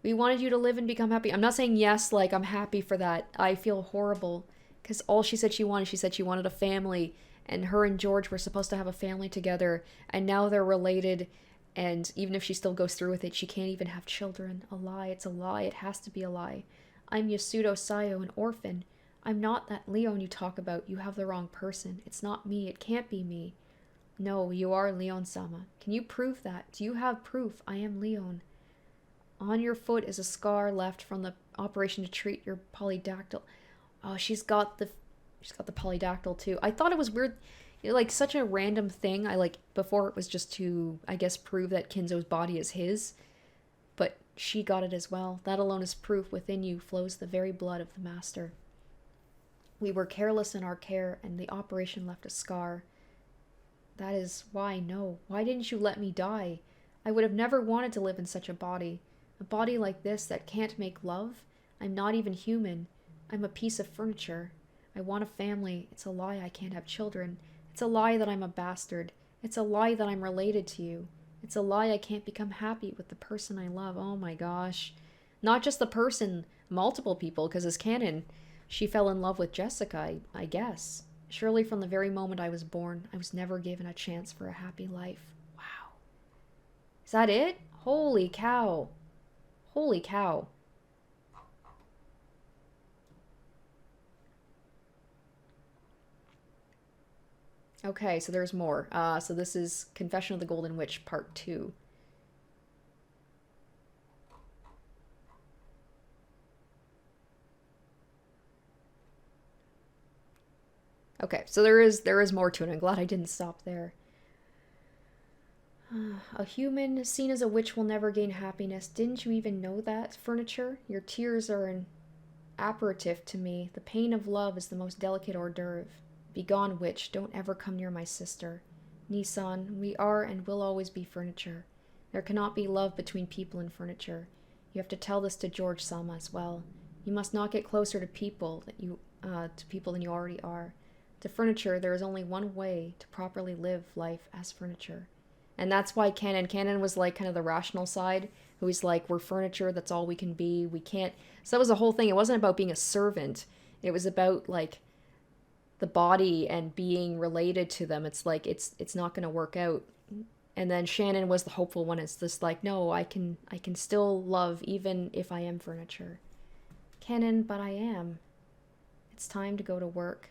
We wanted you to live and become happy. I'm not saying yes, like I'm happy for that. I feel horrible. Because all she said she wanted a family and her and George were supposed to have a family together, and now they're related, and even if she still goes through with it, she can't even have children. A lie. It's a lie. It has to be a lie. I'm Yasuto Sayo, an orphan. I'm not that Leon you talk about. You have the wrong person. It's not me. It can't be me. No, you are Leon-sama. Can you prove that? Do you have proof? I am Leon. On your foot is a scar left from the operation to treat your polydactyl. Oh, she's got the polydactyl too. I thought it was weird, like such a random thing. I like before it was just to, I guess, prove that Kinzo's body is his, but she got it as well. That alone is proof within you flows the very blood of the master. We were careless in our care, and the operation left a scar. That is why, no. Why didn't you let me die? I would have never wanted to live in such a body like this that can't make love. I'm not even human. I'm a piece of furniture. I want a family. It's a lie I can't have children. It's a lie that I'm a bastard. It's a lie that I'm related to you. It's a lie I can't become happy with the person I love. Oh my gosh. Not just the person, multiple people, because as canon, she fell in love with Jessica, I guess. Surely from the very moment I was born, I was never given a chance for a happy life. Wow. Is that it? Holy cow. Holy cow. Okay, so there's more. So this is Confession of the Golden Witch, Part 2. Okay, so there is more to it. I'm glad I didn't stop there. A human seen as a witch will never gain happiness. Didn't you even know that, furniture? Your tears are an aperitif to me. The pain of love is the most delicate hors d'oeuvre. Begone, witch. Don't ever come near my sister. Nissan, we are and will always be furniture. There cannot be love between people and furniture. You have to tell this to George-sama as well. You must not get closer to people than you already are. To furniture, there is only one way to properly live life as furniture. And that's why Canon was like kind of the rational side, who is like, we're furniture, that's all we can be, we can't. So that was the whole thing. It wasn't about being a servant. It was about like the body and being related to them. It's like, it's not going to work out. And then Shannon was the hopeful one. It's just like, no, I can still love even if I am furniture. Canon, but I am. It's time to go to work.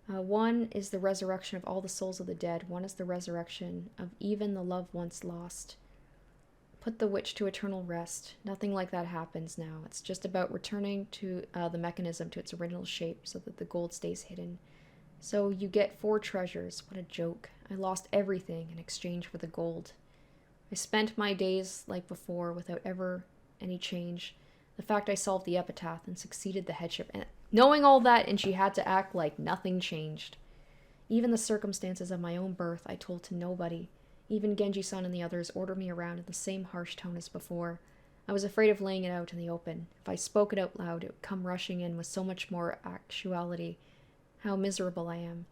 One is the resurrection of all the souls of the dead. One is the resurrection of even the love once lost. Put the witch to eternal rest. Nothing like that happens now. It's just about returning to the mechanism to its original shape so that the gold stays hidden. So you get 4 treasures. What a joke. I lost everything in exchange for the gold. I spent my days like before without ever any change. The fact I solved the epitaph and succeeded the headship, and knowing all that, and she had to act like nothing changed. Even the circumstances of my own birth I told to nobody. Even Genji-san and the others ordered me around in the same harsh tone as before. I was afraid of laying it out in the open. If I spoke it out loud, it would come rushing in with so much more actuality. How miserable I am.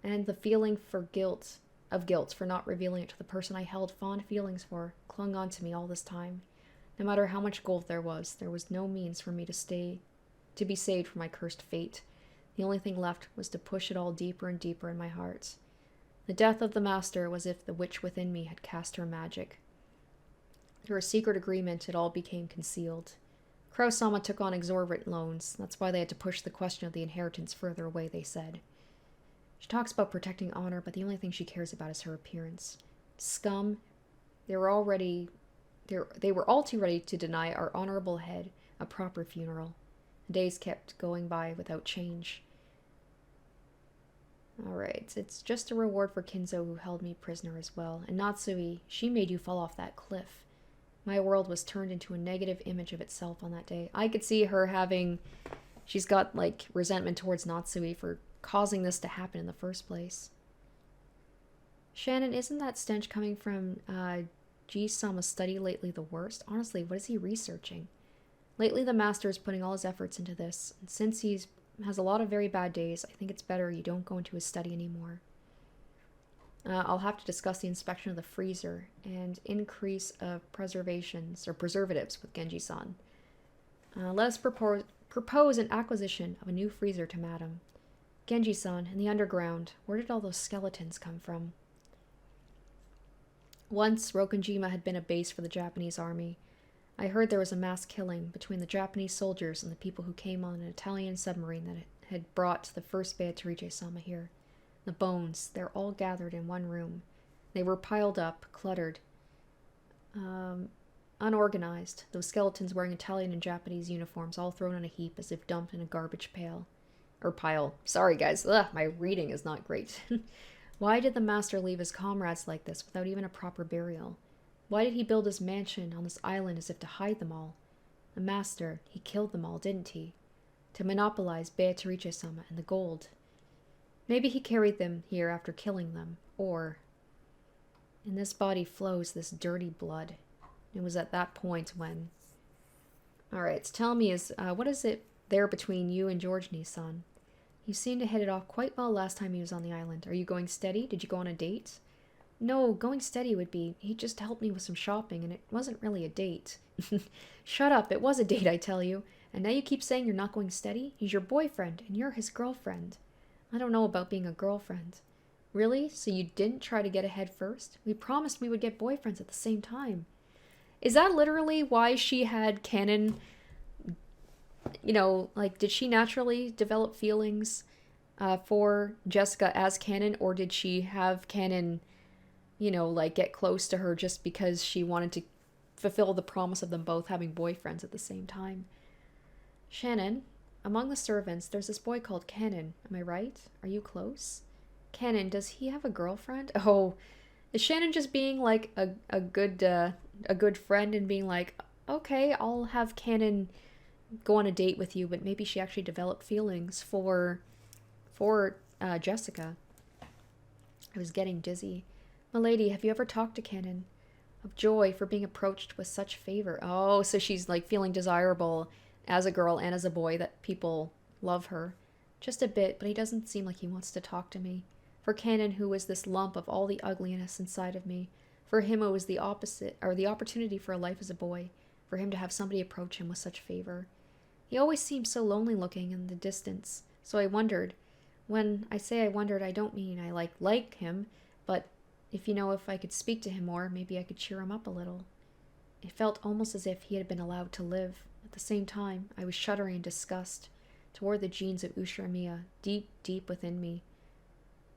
And the feeling of guilt for not revealing it to the person I held fond feelings for clung on to me all this time. No matter how much gold there was no means for me to be saved from my cursed fate. The only thing left was to push it all deeper and deeper in my heart. The death of the master was if the witch within me had cast her magic. Through a secret agreement, it all became concealed. Kraus-sama took on exorbitant loans. That's why they had to push the question of the inheritance further away, they said. She talks about protecting honor, but the only thing she cares about is her appearance. Scum. They were all too ready to deny our honorable head a proper funeral. The days kept going by without change. Alright, it's just a reward for Kinzo who held me prisoner as well. And Natsui, she made you fall off that cliff. My world was turned into a negative image of itself on that day. I could see her she's got like resentment towards Natsui for causing this to happen in the first place. Shannon, isn't that stench coming from G-Sama's study lately the worst? Honestly, what is he researching? Lately the master is putting all his efforts into this, and since he has a lot of very bad days, I think it's better you don't go into his study anymore. I'll have to discuss the inspection of the freezer and increase of preservatives with Genji-san. Let us propose an acquisition of a new freezer to Madam. Genji-san, in the underground, where did all those skeletons come from? Once, Rokonjima had been a base for the Japanese army. I heard there was a mass killing between the Japanese soldiers and the people who came on an Italian submarine that had brought the first Beatrice-sama here. The bones, they're all gathered in one room. They were piled up, cluttered, unorganized, those skeletons wearing Italian and Japanese uniforms all thrown in a heap as if dumped in a garbage pail. Or pile. Sorry, guys. Ugh, my reading is not great. Why did the master leave his comrades like this without even a proper burial? Why did he build his mansion on this island as if to hide them all? The master, he killed them all, didn't he? To monopolize Beatrice-sama and the gold. Maybe he carried them here after killing them, or... In this body flows this dirty blood. It was at that point when... Alright, so tell me, what is it there between you and George-san? You seemed to hit it off quite well last time he was on the island. Are you going steady? Did you go on a date? No, going steady would be, he just helped me with some shopping, and it wasn't really a date. Shut up, it was a date, I tell you. And now you keep saying you're not going steady? He's your boyfriend, and you're his girlfriend. I don't know about being a girlfriend. Really? So you didn't try to get ahead first? We promised we would get boyfriends at the same time. Is that literally why she had Canon... You know, like, did she naturally develop feelings for Jessica as Canon, or did she have Canon, you know, like, get close to her just because she wanted to fulfill the promise of them both having boyfriends at the same time? Shannon, among the servants, there's this boy called Canon. Am I right? Are you close? Canon, does he have a girlfriend? Oh, is Shannon just being, like, a good friend and being like, okay, I'll have Canon go on a date with you, but maybe she actually developed feelings for Jessica. I was getting dizzy. Milady, have you ever talked to Canon? Of joy for being approached with such favor. Oh, so she's like feeling desirable as a girl and as a boy, that people love her. Just a bit, but he doesn't seem like he wants to talk to me. For Canon, who was this lump of all the ugliness inside of me, for him it was the opposite, or the opportunity for a life as a boy, for him to have somebody approach him with such favor. He always seemed so lonely looking in the distance, so I wondered. When I say I wondered, I don't mean I like him, but if I could speak to him more, maybe I could cheer him up a little. It felt almost as if he had been allowed to live. At the same time, I was shuddering in disgust toward the genes of Ushiromiya, deep, deep within me.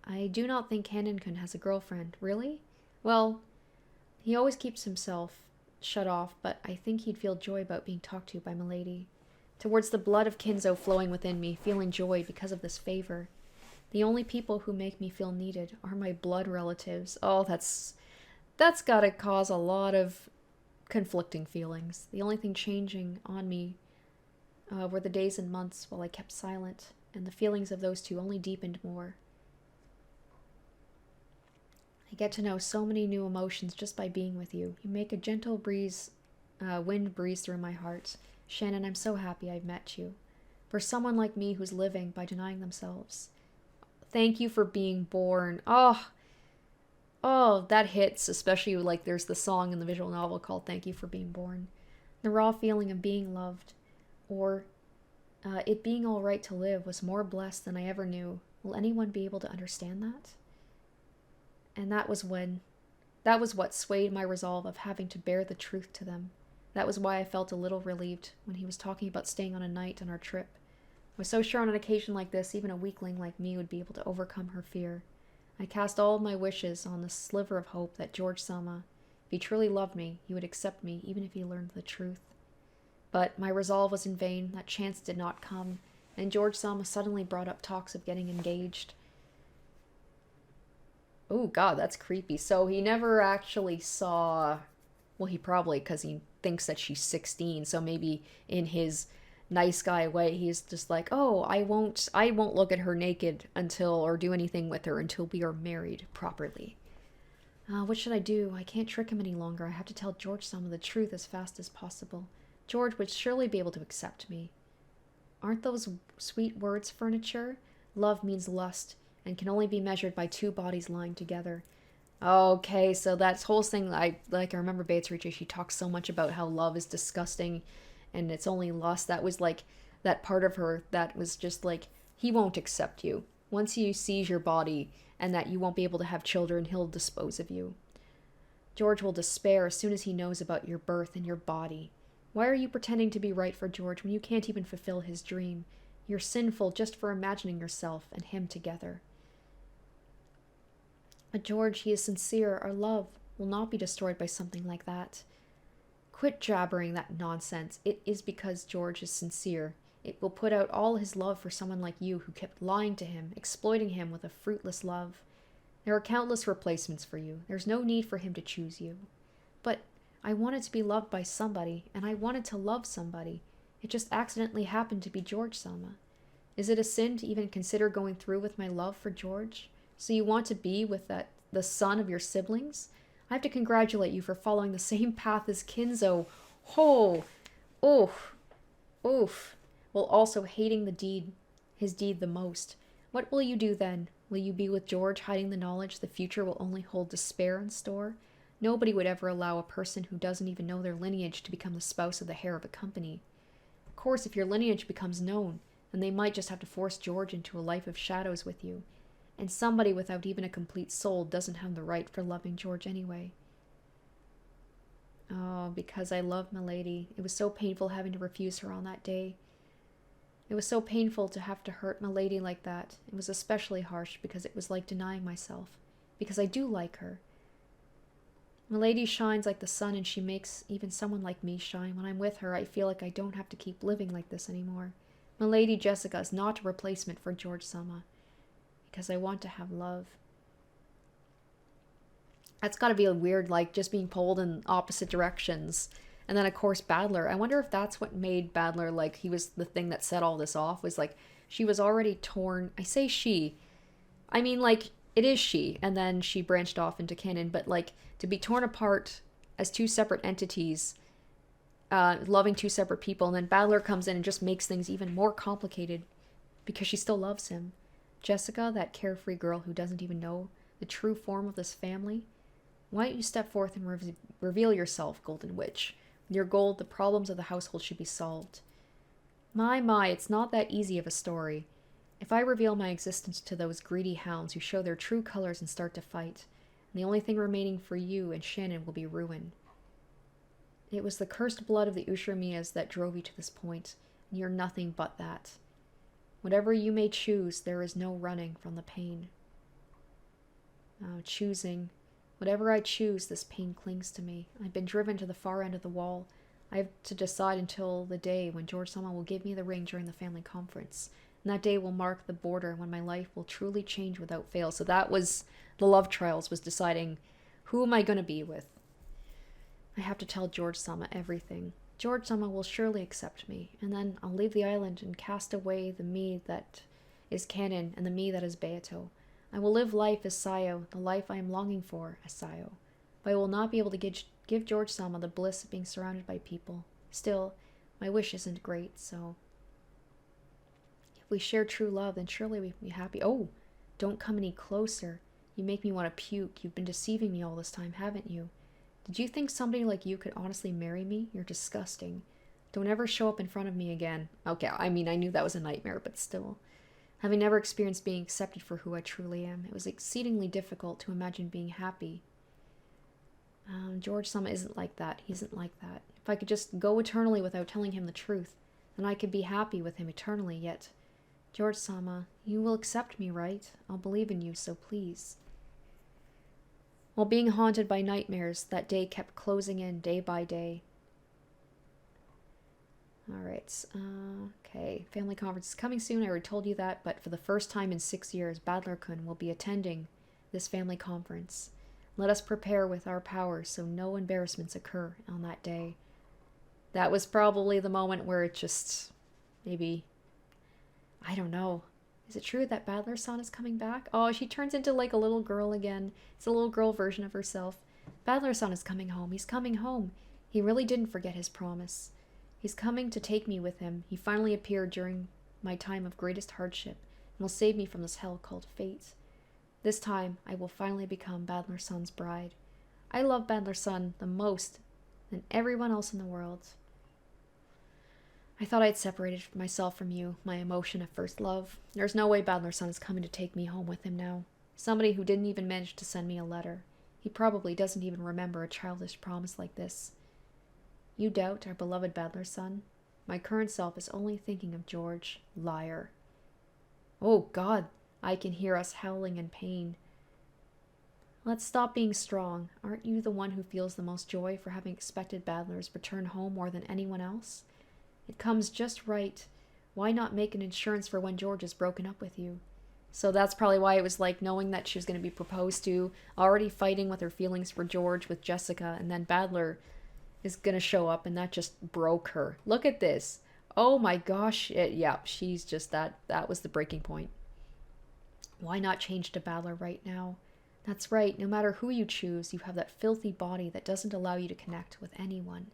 I do not think Canon-kun has a girlfriend. Really? Well, he always keeps himself shut off, but I think he'd feel joy about being talked to by Milady. Towards the blood of Kinzo flowing within me, feeling joy because of this favor. The only people who make me feel needed are my blood relatives. Oh, that's gotta cause a lot of conflicting feelings. The only thing changing on me were the days and months while I kept silent, and the feelings of those two only deepened more. I get to know so many new emotions just by being with you. You make a gentle wind breeze through my heart. Shannon, I'm so happy I've met you. For someone like me who's living by denying themselves. Thank you for being born. Oh, that hits, especially like there's the song in the visual novel called Thank You for Being Born. The raw feeling of being loved, or it being all right to live, was more blessed than I ever knew. Will anyone be able to understand that? And that was what swayed my resolve of having to bear the truth to them. That was why I felt a little relieved when he was talking about staying on a night on our trip. I was so sure on an occasion like this, even a weakling like me would be able to overcome her fear. I cast all of my wishes on the sliver of hope that George-sama, if he truly loved me, he would accept me even if he learned the truth. But my resolve was in vain. That chance did not come, and George-sama suddenly brought up talks of getting engaged. Oh god, that's creepy. So he never actually saw... Well, he probably, because he thinks that she's 16, so maybe in his nice guy way, he's just like, oh, I won't look at her naked or do anything with her until we are married properly. What should I do? I can't trick him any longer. I have to tell George-sama the truth as fast as possible. George would surely be able to accept me. Aren't those sweet words furniture? Love means lust, and can only be measured by two bodies lying together. Okay, so that whole thing, I remember Beatrice, she talks so much about how love is disgusting and it's only lust. That was like that part of her that was just like, he won't accept you. Once he sees your body and that you won't be able to have children, he'll dispose of you. George will despair as soon as he knows about your birth and your body. Why are you pretending to be right for George when you can't even fulfill his dream? You're sinful just for imagining yourself and him together. But George, he is sincere. Our love will not be destroyed by something like that. Quit jabbering that nonsense. It is because George is sincere. It will put out all his love for someone like you who kept lying to him, exploiting him with a fruitless love. There are countless replacements for you. There's no need for him to choose you. But I wanted to be loved by somebody, and I wanted to love somebody. It just accidentally happened to be George Sama. Is it a sin to even consider going through with my love for George? So you want to be with the son of your siblings? I have to congratulate you for following the same path as Kinzo. Oh, oof, oof. While also hating his deed the most. What will you do then? Will you be with George, hiding the knowledge the future will only hold despair in store? Nobody would ever allow a person who doesn't even know their lineage to become the spouse of the heir of a company. Of course, if your lineage becomes known, then they might just have to force George into a life of shadows with you. And somebody without even a complete soul doesn't have the right for loving George anyway. Oh, because I love Milady. It was so painful having to refuse her on that day. It was so painful to have to hurt Milady like that. It was especially harsh because it was like denying myself. Because I do like her. Milady shines like the sun, and she makes even someone like me shine. When I'm with her, I feel like I don't have to keep living like this anymore. Milady Jessica is not a replacement for George Sama. Because I want to have love. That's gotta be a weird, like, just being pulled in opposite directions. And then, of course, Badler. I wonder if that's what made Badler, like, he was the thing that set all this off. Was, like, she was already torn. I say she. I mean, like, it is she. And then she branched off into canon. But, like, to be torn apart as two separate entities, loving two separate people. And then Badler comes in and just makes things even more complicated. Because she still loves him. Jessica, that carefree girl who doesn't even know the true form of this family. Why don't you step forth and reveal yourself, Golden Witch? With your gold, the problems of the household should be solved. My, it's not that easy of a story. If I reveal my existence to those greedy hounds who show their true colors and start to fight, the only thing remaining for you and Shannon will be ruin. It was the cursed blood of the Ushiramiyas that drove you to this point, and you're nothing but that. Whatever you may choose, there is no running from the pain. Choosing. Whatever I choose, this pain clings to me. I've been driven to the far end of the wall. I have to decide until the day when George Sama will give me the ring during the family conference. And that day will mark the border when my life will truly change without fail. So that was the love trials, was deciding who am I going to be with. I have to tell George Sama everything. George Sama will surely accept me, and then I'll leave the island and cast away the me that is canon and the me that is Beato. I will live life as Sayo, the life I am longing for as Sayo. But I will not be able to give George Sama the bliss of being surrounded by people. Still, my wish isn't great, so... If we share true love, then surely we can be happy. Oh, don't come any closer. You make me want to puke. You've been deceiving me all this time, haven't you? Did you think somebody like you could honestly marry me? You're disgusting. Don't ever show up in front of me again. Okay, I mean, I knew that was a nightmare, but still. Having never experienced being accepted for who I truly am, it was exceedingly difficult to imagine being happy. George Sama isn't like that. He isn't like that. If I could just go eternally without telling him the truth, then I could be happy with him eternally, yet... George Sama, you will accept me, right? I'll believe in you, so please. While being haunted by nightmares, that day kept closing in day by day. Alright, okay. Family conference is coming soon, I already told you that, but for the first time in 6 years, Badler-kun will be attending this family conference. Let us prepare with our powers so no embarrassments occur on that day. That was probably the moment where it just, maybe, I don't know. Is it true that Badler-san is coming back? Oh, she turns into like a little girl again. It's a little girl version of herself. Badler-san is coming home. He's coming home. He really didn't forget his promise. He's coming to take me with him. He finally appeared during my time of greatest hardship and will save me from this hell called fate. This time, I will finally become Badler-san's bride. I love Badler-san the most than everyone else in the world. I thought I'd separated myself from you, my emotion of first love. There's no way Badler-san is coming to take me home with him now. Somebody who didn't even manage to send me a letter. He probably doesn't even remember a childish promise like this. You doubt our beloved Badler-san? My current self is only thinking of George. Liar. Oh, God, I can hear us howling in pain. Let's stop being strong. Aren't you the one who feels the most joy for having expected Badler's return home more than anyone else? It comes just right. Why not make an insurance for when George is broken up with you? So that's probably why it was like knowing that she was going to be proposed to, already fighting with her feelings for George with Jessica, and then Badler is going to show up, and that just broke her. Look at this. Oh my gosh. Yeah, she's just that was the breaking point. Why not change to Badler right now? That's right, no matter who you choose, you have that filthy body that doesn't allow you to connect with anyone.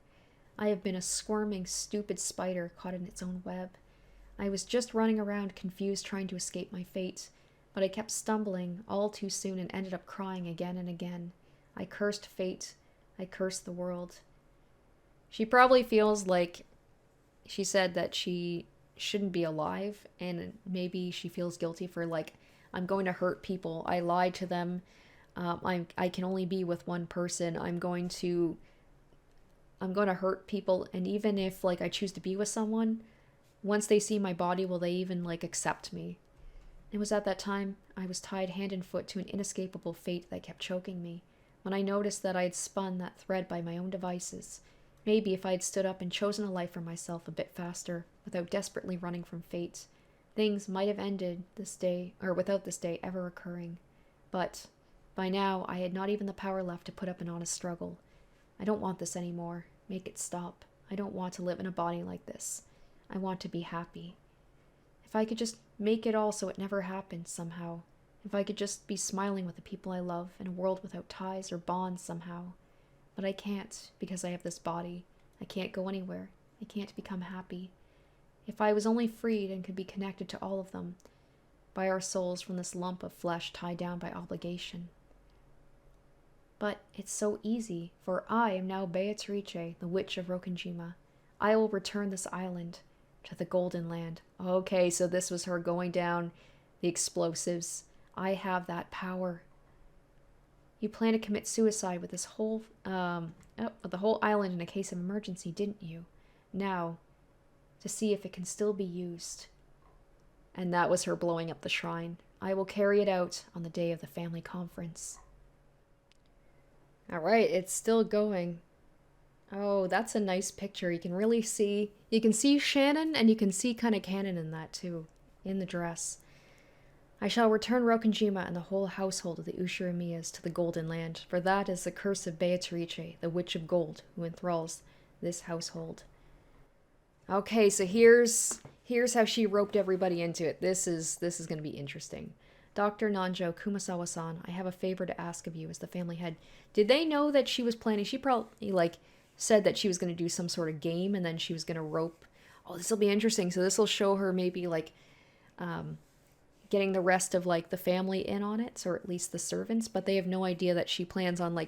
I have been a squirming, stupid spider caught in its own web. I was just running around confused trying to escape my fate, but I kept stumbling all too soon and ended up crying again and again. I cursed fate. I cursed the world. She probably feels like she said that she shouldn't be alive, and maybe she feels guilty for like, I'm going to hurt people. I lied to them. I can only be with one person. I'm going to hurt people, and even if like I choose to be with someone, once they see my body, will they even like accept me? It was at that time I was tied hand and foot to an inescapable fate that kept choking me. When I noticed that I had spun that thread by my own devices, maybe if I had stood up and chosen a life for myself a bit faster, without desperately running from fate, things might have ended this day, or without this day ever occurring. But by now, I had not even the power left to put up an honest struggle. I don't want this anymore. Make it stop. I don't want to live in a body like this. I want to be happy. If I could just make it all so it never happened somehow. If I could just be smiling with the people I love in a world without ties or bonds somehow. But I can't, because I have this body. I can't go anywhere. I can't become happy. If I was only freed and could be connected to all of them, by our souls from this lump of flesh tied down by obligation. But it's so easy, for I am now Beatrice, the witch of Rokkenjima. I will return this island to the Golden Land. Okay, so this was her going down the explosives. I have that power. You plan to commit suicide with this whole, with the whole island in a case of emergency, didn't you? Now, to see if it can still be used. And that was her blowing up the shrine. I will carry it out on the day of the family conference. All right, it's still going. Oh, that's a nice picture. You can really see, you can see Shannon, and you can see kind of Canon in that too, in the dress. I shall return Rokkenjima and the whole household of the Ushiramiyas to the Golden Land, for that is the curse of Beatrice, the Witch of Gold, who enthralls this household. Okay, so here's how she roped everybody into it. This is going to be interesting. Dr. Nanjo Kumasawa-san, I have a favor to ask of you as the family head. Did they know that she was planning? She probably said that she was going to do some sort of game, and then she was going to rope. Oh, this will be interesting. So this will show her maybe getting the rest of the family in on it, or at least the servants, but they have no idea that she plans on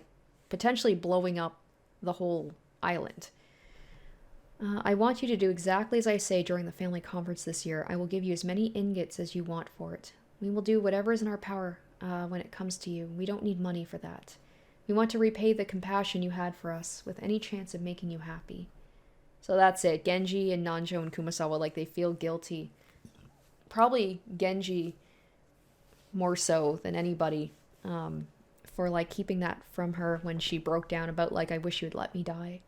potentially blowing up the whole island. I want you to do exactly as I say during the family conference this year. I will give you as many ingots as you want for it. We will do whatever is in our power when it comes to you. We don't need money for that. We want to repay the compassion you had for us with any chance of making you happy. So that's it. Genji and Nanjo and Kumasawa, they feel guilty. Probably Genji more so than anybody for keeping that from her when she broke down about I wish you would let me die.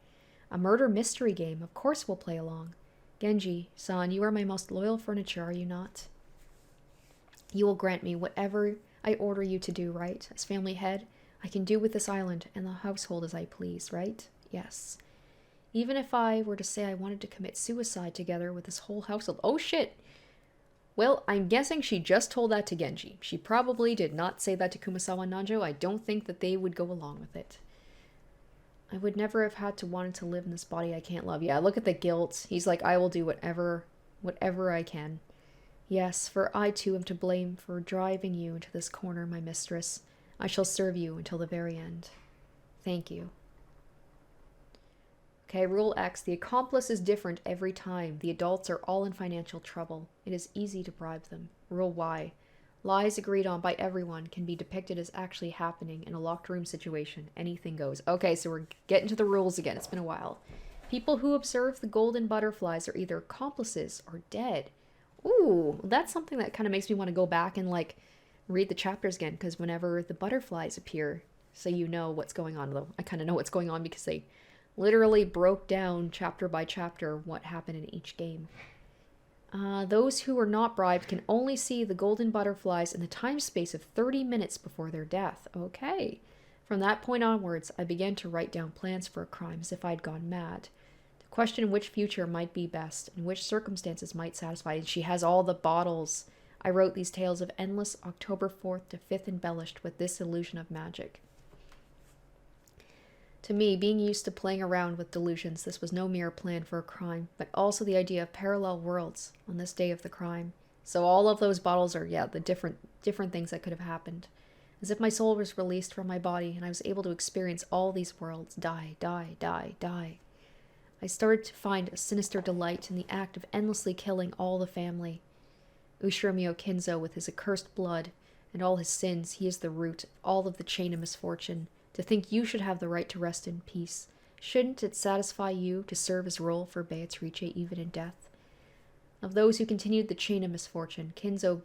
A murder mystery game. Of course we'll play along. Genji-san, you are my most loyal furniture, are you not? You will grant me whatever I order you to do, right? As family head, I can do with this island and the household as I please, right? Yes. Even if I were to say I wanted to commit suicide together with this whole household. Oh shit! Well, I'm guessing she just told that to Genji. She probably did not say that to Kumasawa and Nanjo. I don't think that they would go along with it. I would never have had to wanted to live in this body I can't love. Yeah, look at the guilt. He's like, I will do whatever I can. Yes, for I too am to blame for driving you into this corner, my mistress. I shall serve you until the very end. Thank you. Okay, Rule X. The accomplice is different every time. The adults are all in financial trouble. It is easy to bribe them. Rule Y. Lies agreed on by everyone can be depicted as actually happening in a locked room situation. Anything goes. Okay, so we're getting to the rules again. It's been a while. People who observe the golden butterflies are either accomplices or dead. Ooh, that's something that kind of makes me want to go back and, like, read the chapters again, because whenever the butterflies appear, so you know what's going on, though. I kind of know what's going on because they literally broke down chapter by chapter what happened in each game. Those who were not bribed can only see the golden butterflies in the time space of 30 minutes before their death. Okay. From that point onwards, I began to write down plans for a crime as if I'd gone mad. To question which future might be best and which circumstances might satisfy. And she has all the bottles. I wrote these tales of endless October 4th to 5th embellished with this illusion of magic. To me, being used to playing around with delusions, this was no mere plan for a crime, but also the idea of parallel worlds on this day of the crime. So all of those bottles are, the different things that could have happened. As if my soul was released from my body and I was able to experience all these worlds. Die, die, die, die. I started to find a sinister delight in the act of endlessly killing all the family. Ushiramio Kinzo, with his accursed blood and all his sins, he is the root of all of the chain of misfortune. To think you should have the right to rest in peace. Shouldn't it satisfy you to serve as role for Beatrice even in death? Of those who continued the chain of misfortune, Kinzo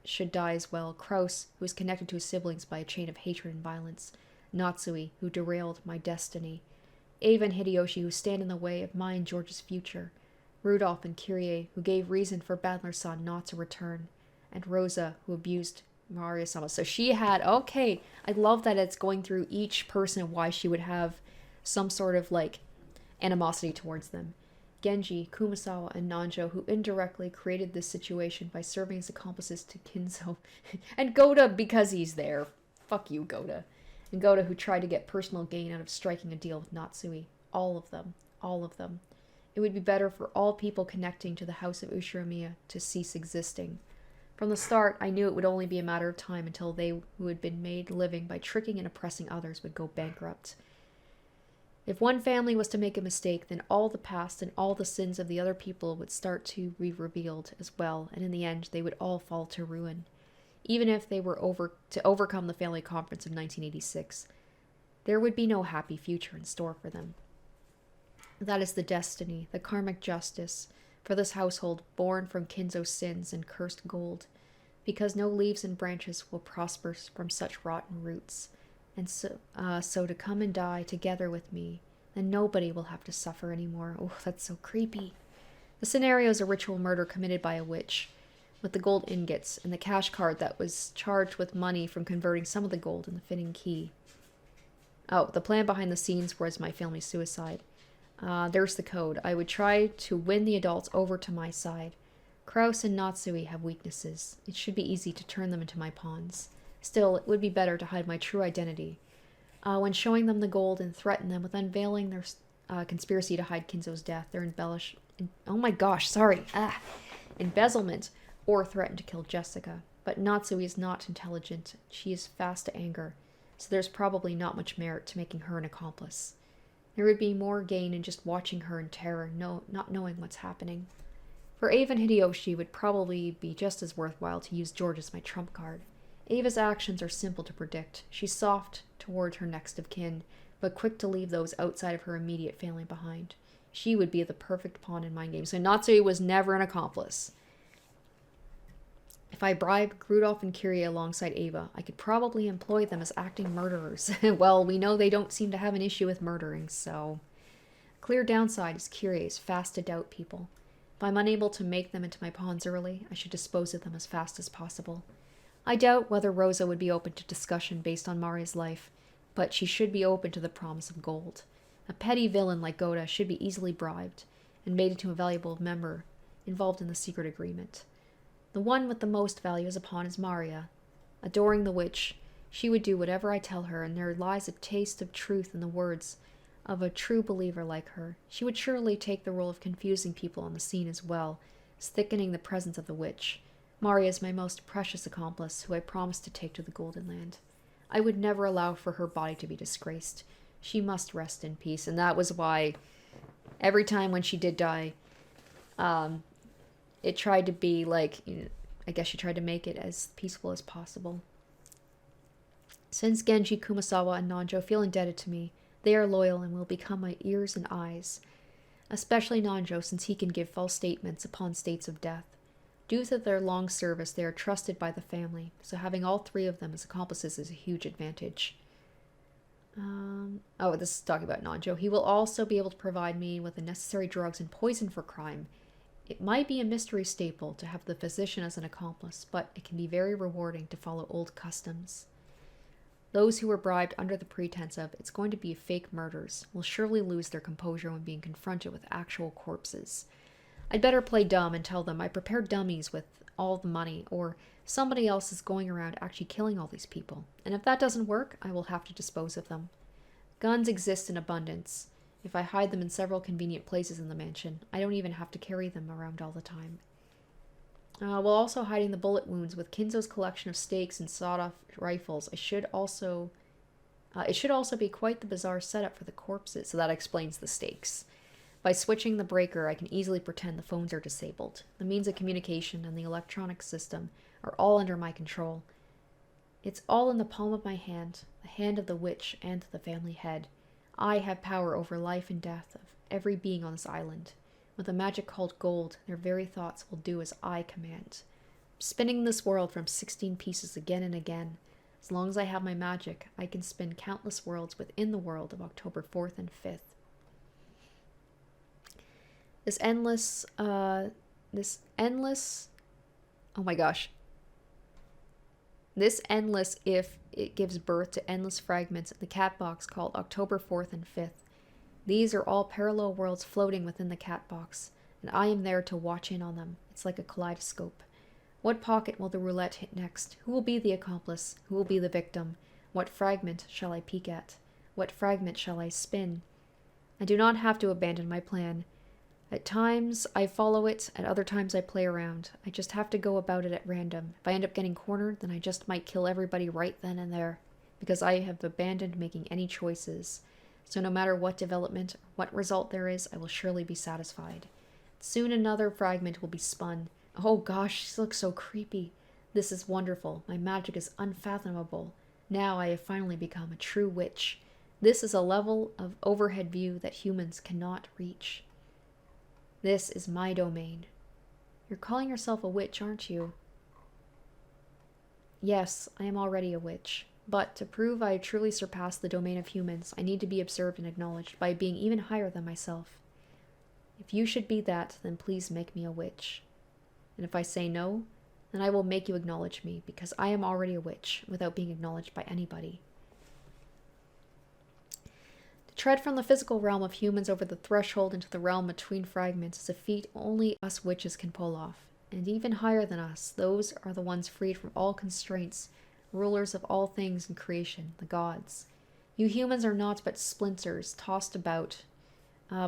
should die as well. Kraus, who is connected to his siblings by a chain of hatred and violence. Natsui, who derailed my destiny. Ava and Hideyoshi, who stand in the way of my and George's future. Rudolph and Kyrie, who gave reason for Badler-san not to return. And Rosa, who abused Maria-sama. So she had, okay, I love that it's going through each person and why she would have some sort of, like, animosity towards them. Genji, Kumasawa, and Nanjo, who indirectly created this situation by serving as accomplices to Kinzo. And Goda, because he's there. Fuck you, Goda. And Goda, who tried to get personal gain out of striking a deal with Natsui. All of them. All of them. It would be better for all people connecting to the house of Ushiromiya to cease existing. From the start, I knew it would only be a matter of time until they who had been made living by tricking and oppressing others would go bankrupt. If one family was to make a mistake, then all the past and all the sins of the other people would start to be revealed as well, and in the end, they would all fall to ruin. Even if they were to overcome the family conference of 1986, there would be no happy future in store for them. That is the destiny, the karmic justice, for this household born from Kinzo's sins and cursed gold, because no leaves and branches will prosper from such rotten roots. And so to come and die together with me, then nobody will have to suffer anymore. Oh, that's so creepy. The scenario is a ritual murder committed by a witch, with the gold ingots and the cash card that was charged with money from converting some of the gold in the fitting key. Oh, the plan behind the scenes was my family's suicide. There's the code. I would try to win the adults over to my side. Kraus and Natsui have weaknesses. It should be easy to turn them into my pawns. Still, it would be better to hide my true identity. When showing them the gold and threaten them with unveiling their conspiracy to hide Kinzo's death, their embezzlement, or threaten to kill Jessica. But Natsui is not intelligent. She is fast to anger, so there's probably not much merit to making her an accomplice. There would be more gain in just watching her in terror, not knowing what's happening. For Ava and Hideyoshi, it would probably be just as worthwhile to use George as my trump card. Ava's actions are simple to predict. She's soft toward her next of kin, but quick to leave those outside of her immediate family behind. She would be the perfect pawn in my game. So Natsui was never an accomplice. If I bribed Rudolph and Kyrie alongside Ava, I could probably employ them as acting murderers. Well, we know they don't seem to have an issue with murdering, so... Clear downside is Kyrie is fast to doubt people. If I'm unable to make them into my pawns early, I should dispose of them as fast as possible. I doubt whether Rosa would be open to discussion based on Maria's life, but she should be open to the promise of gold. A petty villain like Goda should be easily bribed and made into a valuable member involved in the secret agreement. The one with the most value as a pawn is Maria. Adoring the witch, she would do whatever I tell her, and there lies a taste of truth in the words of a true believer like her. She would surely take the role of confusing people on the scene as well as thickening the presence of the witch. Maria is my most precious accomplice, who I promised to take to the Golden Land. I would never allow for her body to be disgraced. She must rest in peace. And that was why every time when she did die, it tried to be like, I guess she tried to make it as peaceful as possible. Since Genji, Kumasawa, and Nanjo feel indebted to me, they are loyal and will become my ears and eyes. Especially Nanjo, since he can give false statements upon states of death. Due to their long service, they are trusted by the family, so having all three of them as accomplices is a huge advantage. This is talking about Nanjo. He will also be able to provide me with the necessary drugs and poison for crime. It might be a mystery staple to have the physician as an accomplice, but it can be very rewarding to follow old customs. Those who were bribed under the pretense of it's going to be fake murders will surely lose their composure when being confronted with actual corpses. I'd better play dumb and tell them I prepared dummies with all the money, or somebody else is going around actually killing all these people. And if that doesn't work, I will have to dispose of them. Guns exist in abundance. If I hide them in several convenient places in the mansion, I don't even have to carry them around all the time. While also hiding the bullet wounds with Kinzo's collection of stakes and sawed-off rifles, it should also be quite the bizarre setup for the corpses, so that explains the stakes. By switching the breaker, I can easily pretend the phones are disabled. The means of communication and the electronic system are all under my control. It's all in the palm of my hand, the hand of the witch and the family head. I have power over life and death of every being on this island. With a magic called gold, their very thoughts will do as I command. Spinning this world from 16 pieces again and again. As long as I have my magic, I can spin countless worlds within the world of October 4th and 5th. This endless, oh my gosh. This endless if it gives birth to endless fragments in the cat box called October 4th and 5th. These are all parallel worlds floating within the cat box, and I am there to watch in on them. It's like a kaleidoscope. What pocket will the roulette hit next? Who will be the accomplice? Who will be the victim? What fragment shall I peek at? What fragment shall I spin? I do not have to abandon my plan. At times, I follow it, at other times I play around. I just have to go about it at random. If I end up getting cornered, then I just might kill everybody right then and there, because I have abandoned making any choices. So no matter what development, what result there is, I will surely be satisfied. Soon another fragment will be spun. Oh gosh, she looks so creepy. This is wonderful. My magic is unfathomable. Now I have finally become a true witch. This is a level of overhead view that humans cannot reach. This is my domain. You're calling yourself a witch, aren't you? Yes, I am already a witch. But to prove I truly surpass the domain of humans, I need to be observed and acknowledged by being even higher than myself. If you should be that, then please make me a witch. And if I say no, then I will make you acknowledge me, because I am already a witch, without being acknowledged by anybody. To tread from the physical realm of humans over the threshold into the realm between fragments is a feat only us witches can pull off. And even higher than us, those are the ones freed from all constraints, rulers of all things in creation, the gods. You humans are naught but splinters, tossed about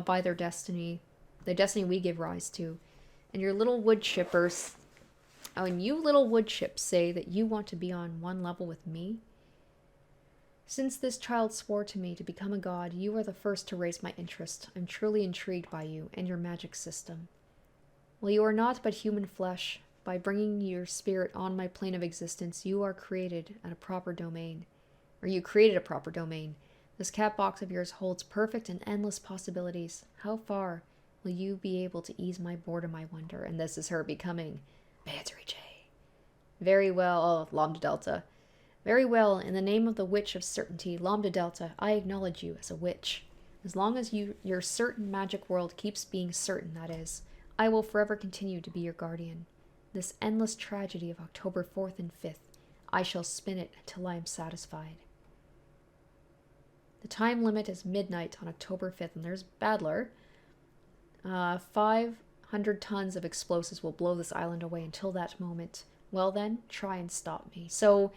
by their destiny, the destiny we give rise to. And your little wood chippers, and you little wood chips say that you want to be on one level with me? Since this child swore to me to become a god, you are the first to raise my interest. I'm truly intrigued by you and your magic system. Well, you are not but human flesh. By bringing your spirit on my plane of existence, you are created at a proper domain. Or you created a proper domain. This cat box of yours holds perfect and endless possibilities. How far will you be able to ease my boredom, I wonder? And this is her becoming Battery J. Very well, Lambda Delta. Very well, in the name of the Witch of Certainty, Lambda Delta, I acknowledge you as a witch. As long as your certain magic world keeps being certain, that is, I will forever continue to be your guardian. This endless tragedy of October 4th and 5th, I shall spin it until I am satisfied. The time limit is midnight on October 5th, and there's Badler. 500 tons of explosives will blow this island away until that moment. Well then, try and stop me. So,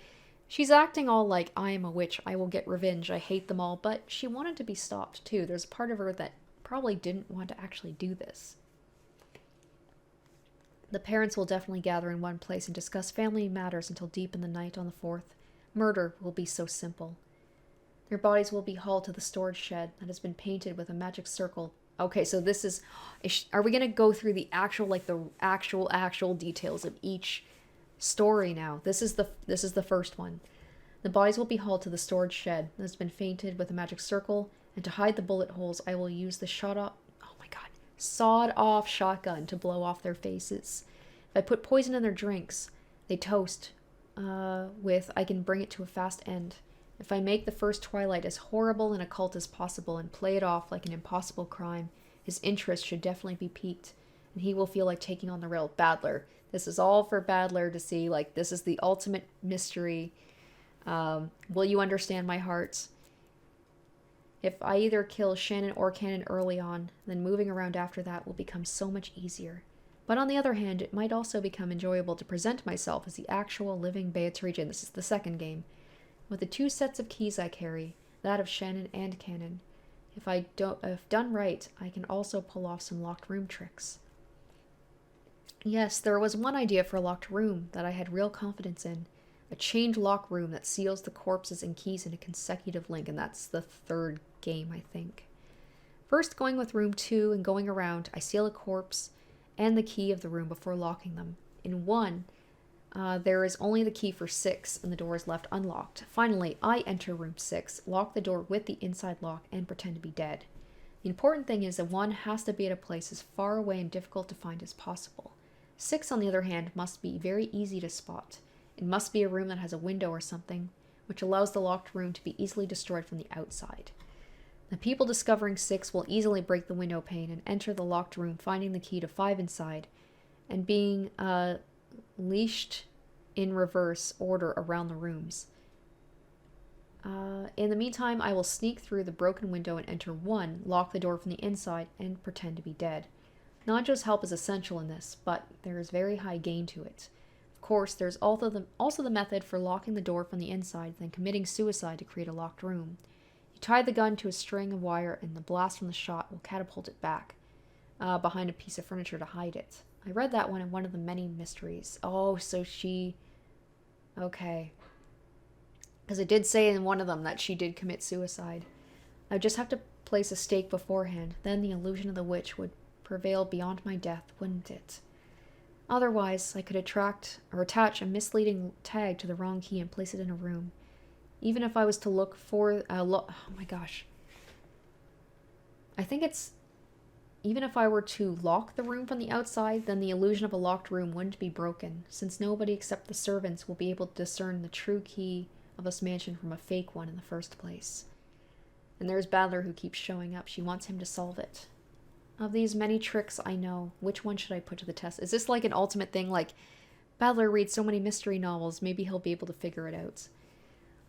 she's acting all like, I am a witch, I will get revenge, I hate them all, but she wanted to be stopped too. There's a part of her that probably didn't want to actually do this. The parents will definitely gather in one place and discuss family matters until deep in the night on the 4th. Murder will be so simple. Their bodies will be hauled to the storage shed that has been painted with a magic circle. Okay, so this is... Are we going to go through the actual, like, the actual details of each story now? This is the first one. The bodies will be hauled to the storage shed that has been painted with a magic circle, and to hide the bullet holes, I will use the sawed-off shotgun to blow off their faces. If I put poison in their drinks, they toast I can bring it to a fast end. If I make the first Twilight as horrible and occult as possible and play it off like an impossible crime, his interest should definitely be piqued, and he will feel like taking on the real Badler. This is all for Badler to see, like, this is the ultimate mystery. Will you understand my heart? If I either kill Shannon or Cannon early on, then moving around after that will become so much easier. But on the other hand, it might also become enjoyable to present myself as the actual living Beatrice. This is the second game. With the 2 sets of keys I carry, that of Shannon and Cannon. If done right, I can also pull off some locked room tricks. Yes, there was one idea for a locked room that I had real confidence in. A chained lock room that seals the corpses and keys in a consecutive link, and that's the third game, I think. First, going with room 2 and going around, I seal a corpse and the key of the room before locking them. In 1, there is only the key for 6, and the door is left unlocked. Finally, I enter room 6, lock the door with the inside lock, and pretend to be dead. The important thing is that 1 has to be at a place as far away and difficult to find as possible. 6, on the other hand, must be very easy to spot. It must be a room that has a window or something, which allows the locked room to be easily destroyed from the outside. The people discovering 6 will easily break the window pane and enter the locked room, finding the key to 5 inside, and being leashed in reverse order around the rooms. In the meantime, I will sneak through the broken window and enter 1, lock the door from the inside, and pretend to be dead. Najo's help is essential in this, but there is very high gain to it. Of course, there's also the method for locking the door from the inside, then committing suicide to create a locked room. You tie the gun to a string of wire, and the blast from the shot will catapult it back behind a piece of furniture to hide it. I read that one in one of the many mysteries. Oh, so she... Okay. Because it did say in one of them that she did commit suicide. I would just have to place a stake beforehand, then the illusion of the witch would prevail beyond my death, wouldn't it? Otherwise, I could attach a misleading tag to the wrong key and place it in a room. Even if I was to look for... oh my gosh. I think it's... Even if I were to lock the room from the outside, then the illusion of a locked room wouldn't be broken, since nobody except the servants will be able to discern the true key of this mansion from a fake one in the first place. And there's Badler who keeps showing up. She wants him to solve it. Of these many tricks I know, which one should I put to the test? Is this like an ultimate thing? Like, Badler reads so many mystery novels, maybe he'll be able to figure it out.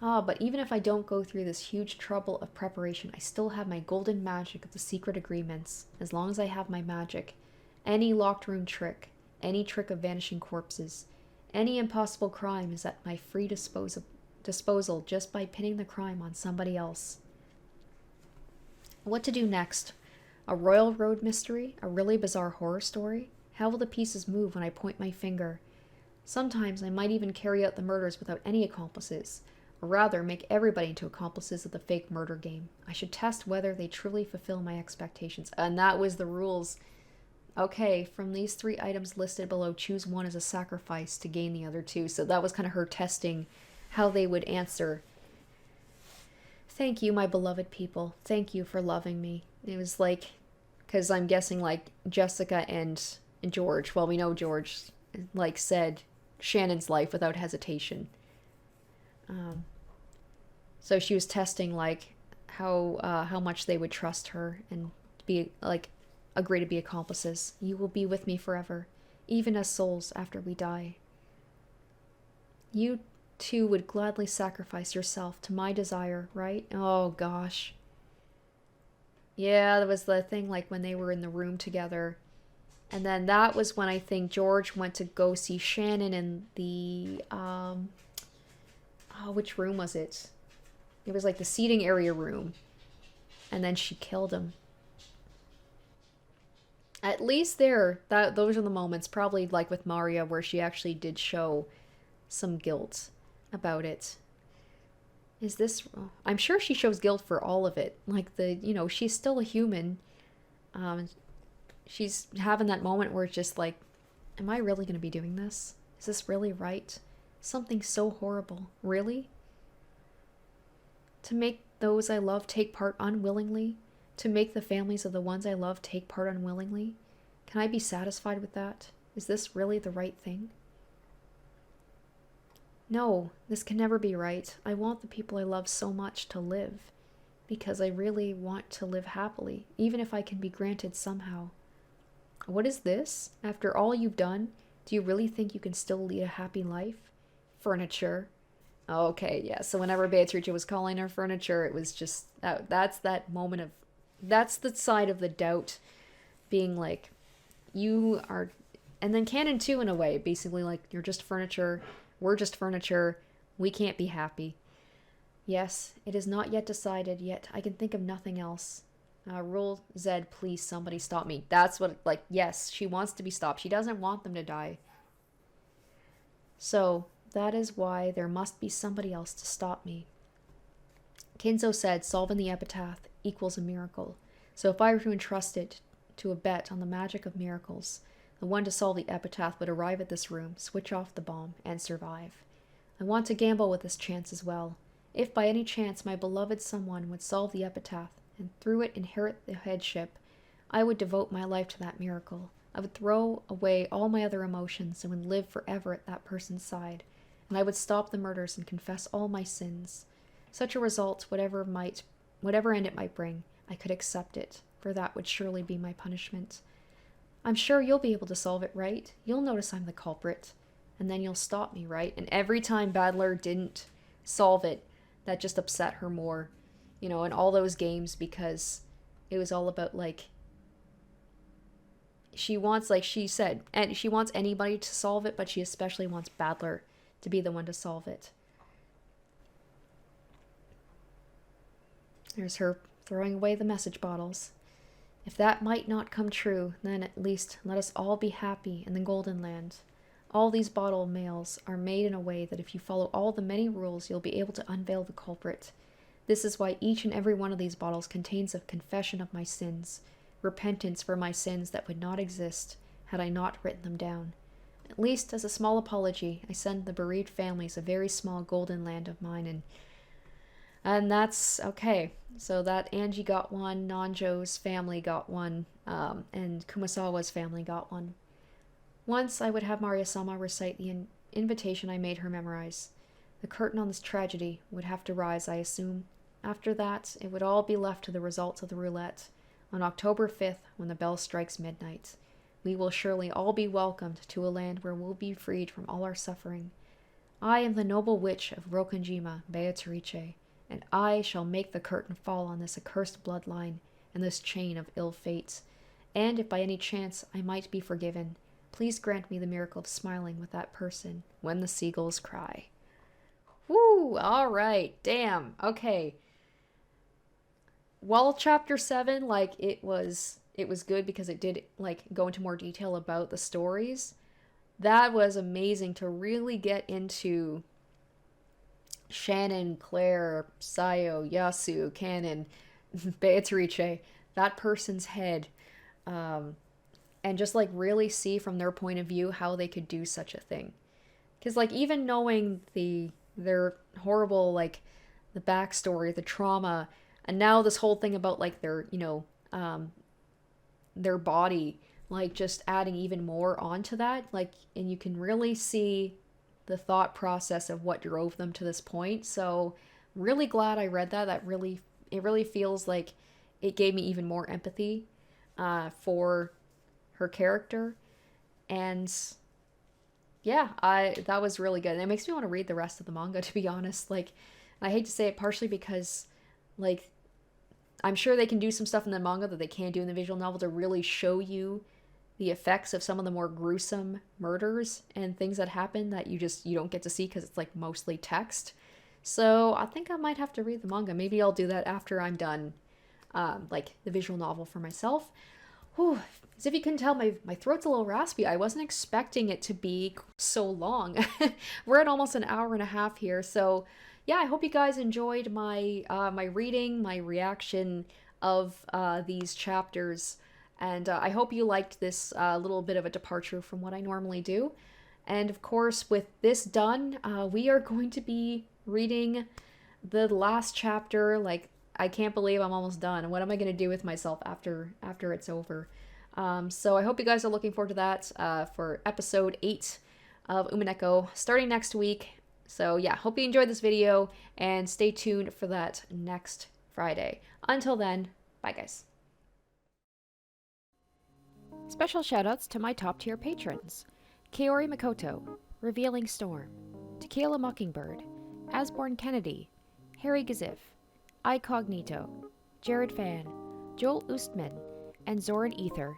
But even if I don't go through this huge trouble of preparation, I still have my golden magic of the secret agreements. As long as I have my magic, any locked room trick, any trick of vanishing corpses, any impossible crime is at my free disposal just by pinning the crime on somebody else. What to do next? A Royal Road mystery? A really bizarre horror story? How will the pieces move when I point my finger? Sometimes I might even carry out the murders without any accomplices. Or rather, make everybody into accomplices of the fake murder game. I should test whether they truly fulfill my expectations. And that was the rules. Okay, from these 3 items listed below, choose one as a sacrifice to gain the other 2. So that was kind of her testing how they would answer. Thank you, my beloved people. Thank you for loving me. It was like, because I'm guessing like Jessica and George, well, we know George, like said Shannon's life without hesitation. So she was testing like how much they would trust her and be like agree to be accomplices. You will be with me forever, even as souls after we die. You too would gladly sacrifice yourself to my desire, right? Oh gosh. Yeah, that was the thing like when they were in the room together. And then that was when I think George went to go see Shannon in the which room was it? It was like the seating area room. And then she killed him. At least those are the moments, probably like with Maria, where she actually did show some guilt about it. Is this... I'm sure she shows guilt for all of it. Like, she's still a human. Um, she's having that moment where it's just like, am I really going to be doing this? Is this really right? Something so horrible. Really? To make those I love take part unwillingly? To make the families of the ones I love take part unwillingly? Can I be satisfied with that? Is this really the right thing? No, this can never be right. I want the people I love so much to live, because I really want to live happily, even if I can be granted somehow. What is this? After all you've done, do you really think you can still lead a happy life? Furniture. Okay, yeah, so whenever Beatrice was calling her furniture, it was just, that's that moment of, that's the side of the doubt, being like, you are, and then canon too, in a way, basically like, you're just furniture, we're just furniture, we can't be happy. Yes, it is not yet decided, yet I can think of nothing else. Rule Z, please, somebody stop me. That's what, like, yes, she wants to be stopped. She doesn't want them to die. So, that is why there must be somebody else to stop me. Kinzo said solving the epitaph equals a miracle. So if I were to entrust it to a bet on the magic of miracles, the one to solve the epitaph would arrive at this room, switch off the bomb, and survive. I want to gamble with this chance as well. If by any chance my beloved someone would solve the epitaph, and through it inherit the headship, I would devote my life to that miracle. I would throw away all my other emotions and would live forever at that person's side, and I would stop the murders and confess all my sins. Such a result, whatever end it might bring, I could accept it, for that would surely be my punishment. I'm sure you'll be able to solve it, right? You'll notice I'm the culprit, and then you'll stop me, right? And every time Battler didn't solve it, that just upset her more, in all those games, because it was all about, like, she wants, like she said, and she wants anybody to solve it, but she especially wants Battler to be the one to solve it. There's her throwing away the message bottles. If that might not come true, then at least let us all be happy in the Golden Land. All these bottle mails are made in a way that if you follow all the many rules, you'll be able to unveil the culprit. This is why each and every one of these bottles contains a confession of my sins, repentance for my sins that would not exist had I not written them down. At least, as a small apology, I send the bereaved families a very small Golden Land of mine, and that's okay. So that Angie got one, Nanjo's family got one, and Kumasawa's family got one. Once I would have Maria-sama recite the invitation I made her memorize. The curtain on this tragedy would have to rise, I assume. After that, it would all be left to the results of the roulette. On October 5th, when the bell strikes midnight, we will surely all be welcomed to a land where we'll be freed from all our suffering. I am the noble witch of Rokanjima, Beatrice, and I shall make the curtain fall on this accursed bloodline and this chain of ill fates. And if by any chance I might be forgiven, please grant me the miracle of smiling with that person when the seagulls cry. Woo! Alright, damn, okay. While chapter 7, like, it was good because it did, like, go into more detail about the stories, that was amazing to really get into Shannon, Claire, Sayo, Yasu, Kanon, Beatrice, that person's head, and just, like, really see from their point of view how they could do such a thing. Because, like, even knowing their horrible, like, the backstory, the trauma, and now this whole thing about, like, their, their body, like, just adding even more onto that, like, and you can really see the thought process of what drove them to this point. So really glad I read that. It really feels like it gave me even more empathy for her character. And yeah, that was really good. And it makes me want to read the rest of the manga, to be honest. Like, I hate to say it, partially because, like, I'm sure they can do some stuff in the manga that they can't do in the visual novel to really show you the effects of some of the more gruesome murders and things that happen that you don't get to see because it's, like, mostly text. So I think I might have to read the manga. Maybe I'll do that after I'm done, like, the visual novel for myself. Whew. As if you couldn't tell, my throat's a little raspy. I wasn't expecting it to be so long. We're at almost an hour and a half here, so yeah, I hope you guys enjoyed my my reading, my reaction of these chapters, and I hope you liked this little bit of a departure from what I normally do. And of course, with this done, we are going to be reading the last chapter. Like, I can't believe I'm almost done. What am I going to do with myself after it's over? So I hope you guys are looking forward to that for episode 8 of Umineko starting next week. So yeah, hope you enjoyed this video and stay tuned for that next Friday. Until then, bye guys. Special shoutouts to my top tier patrons: Kaori Makoto, Revealing Storm, Tequila Mockingbird, Asborn Kennedy, Harry Gazif, Icognito, Jared Fan, Joel Oostman, and Zoran Ether.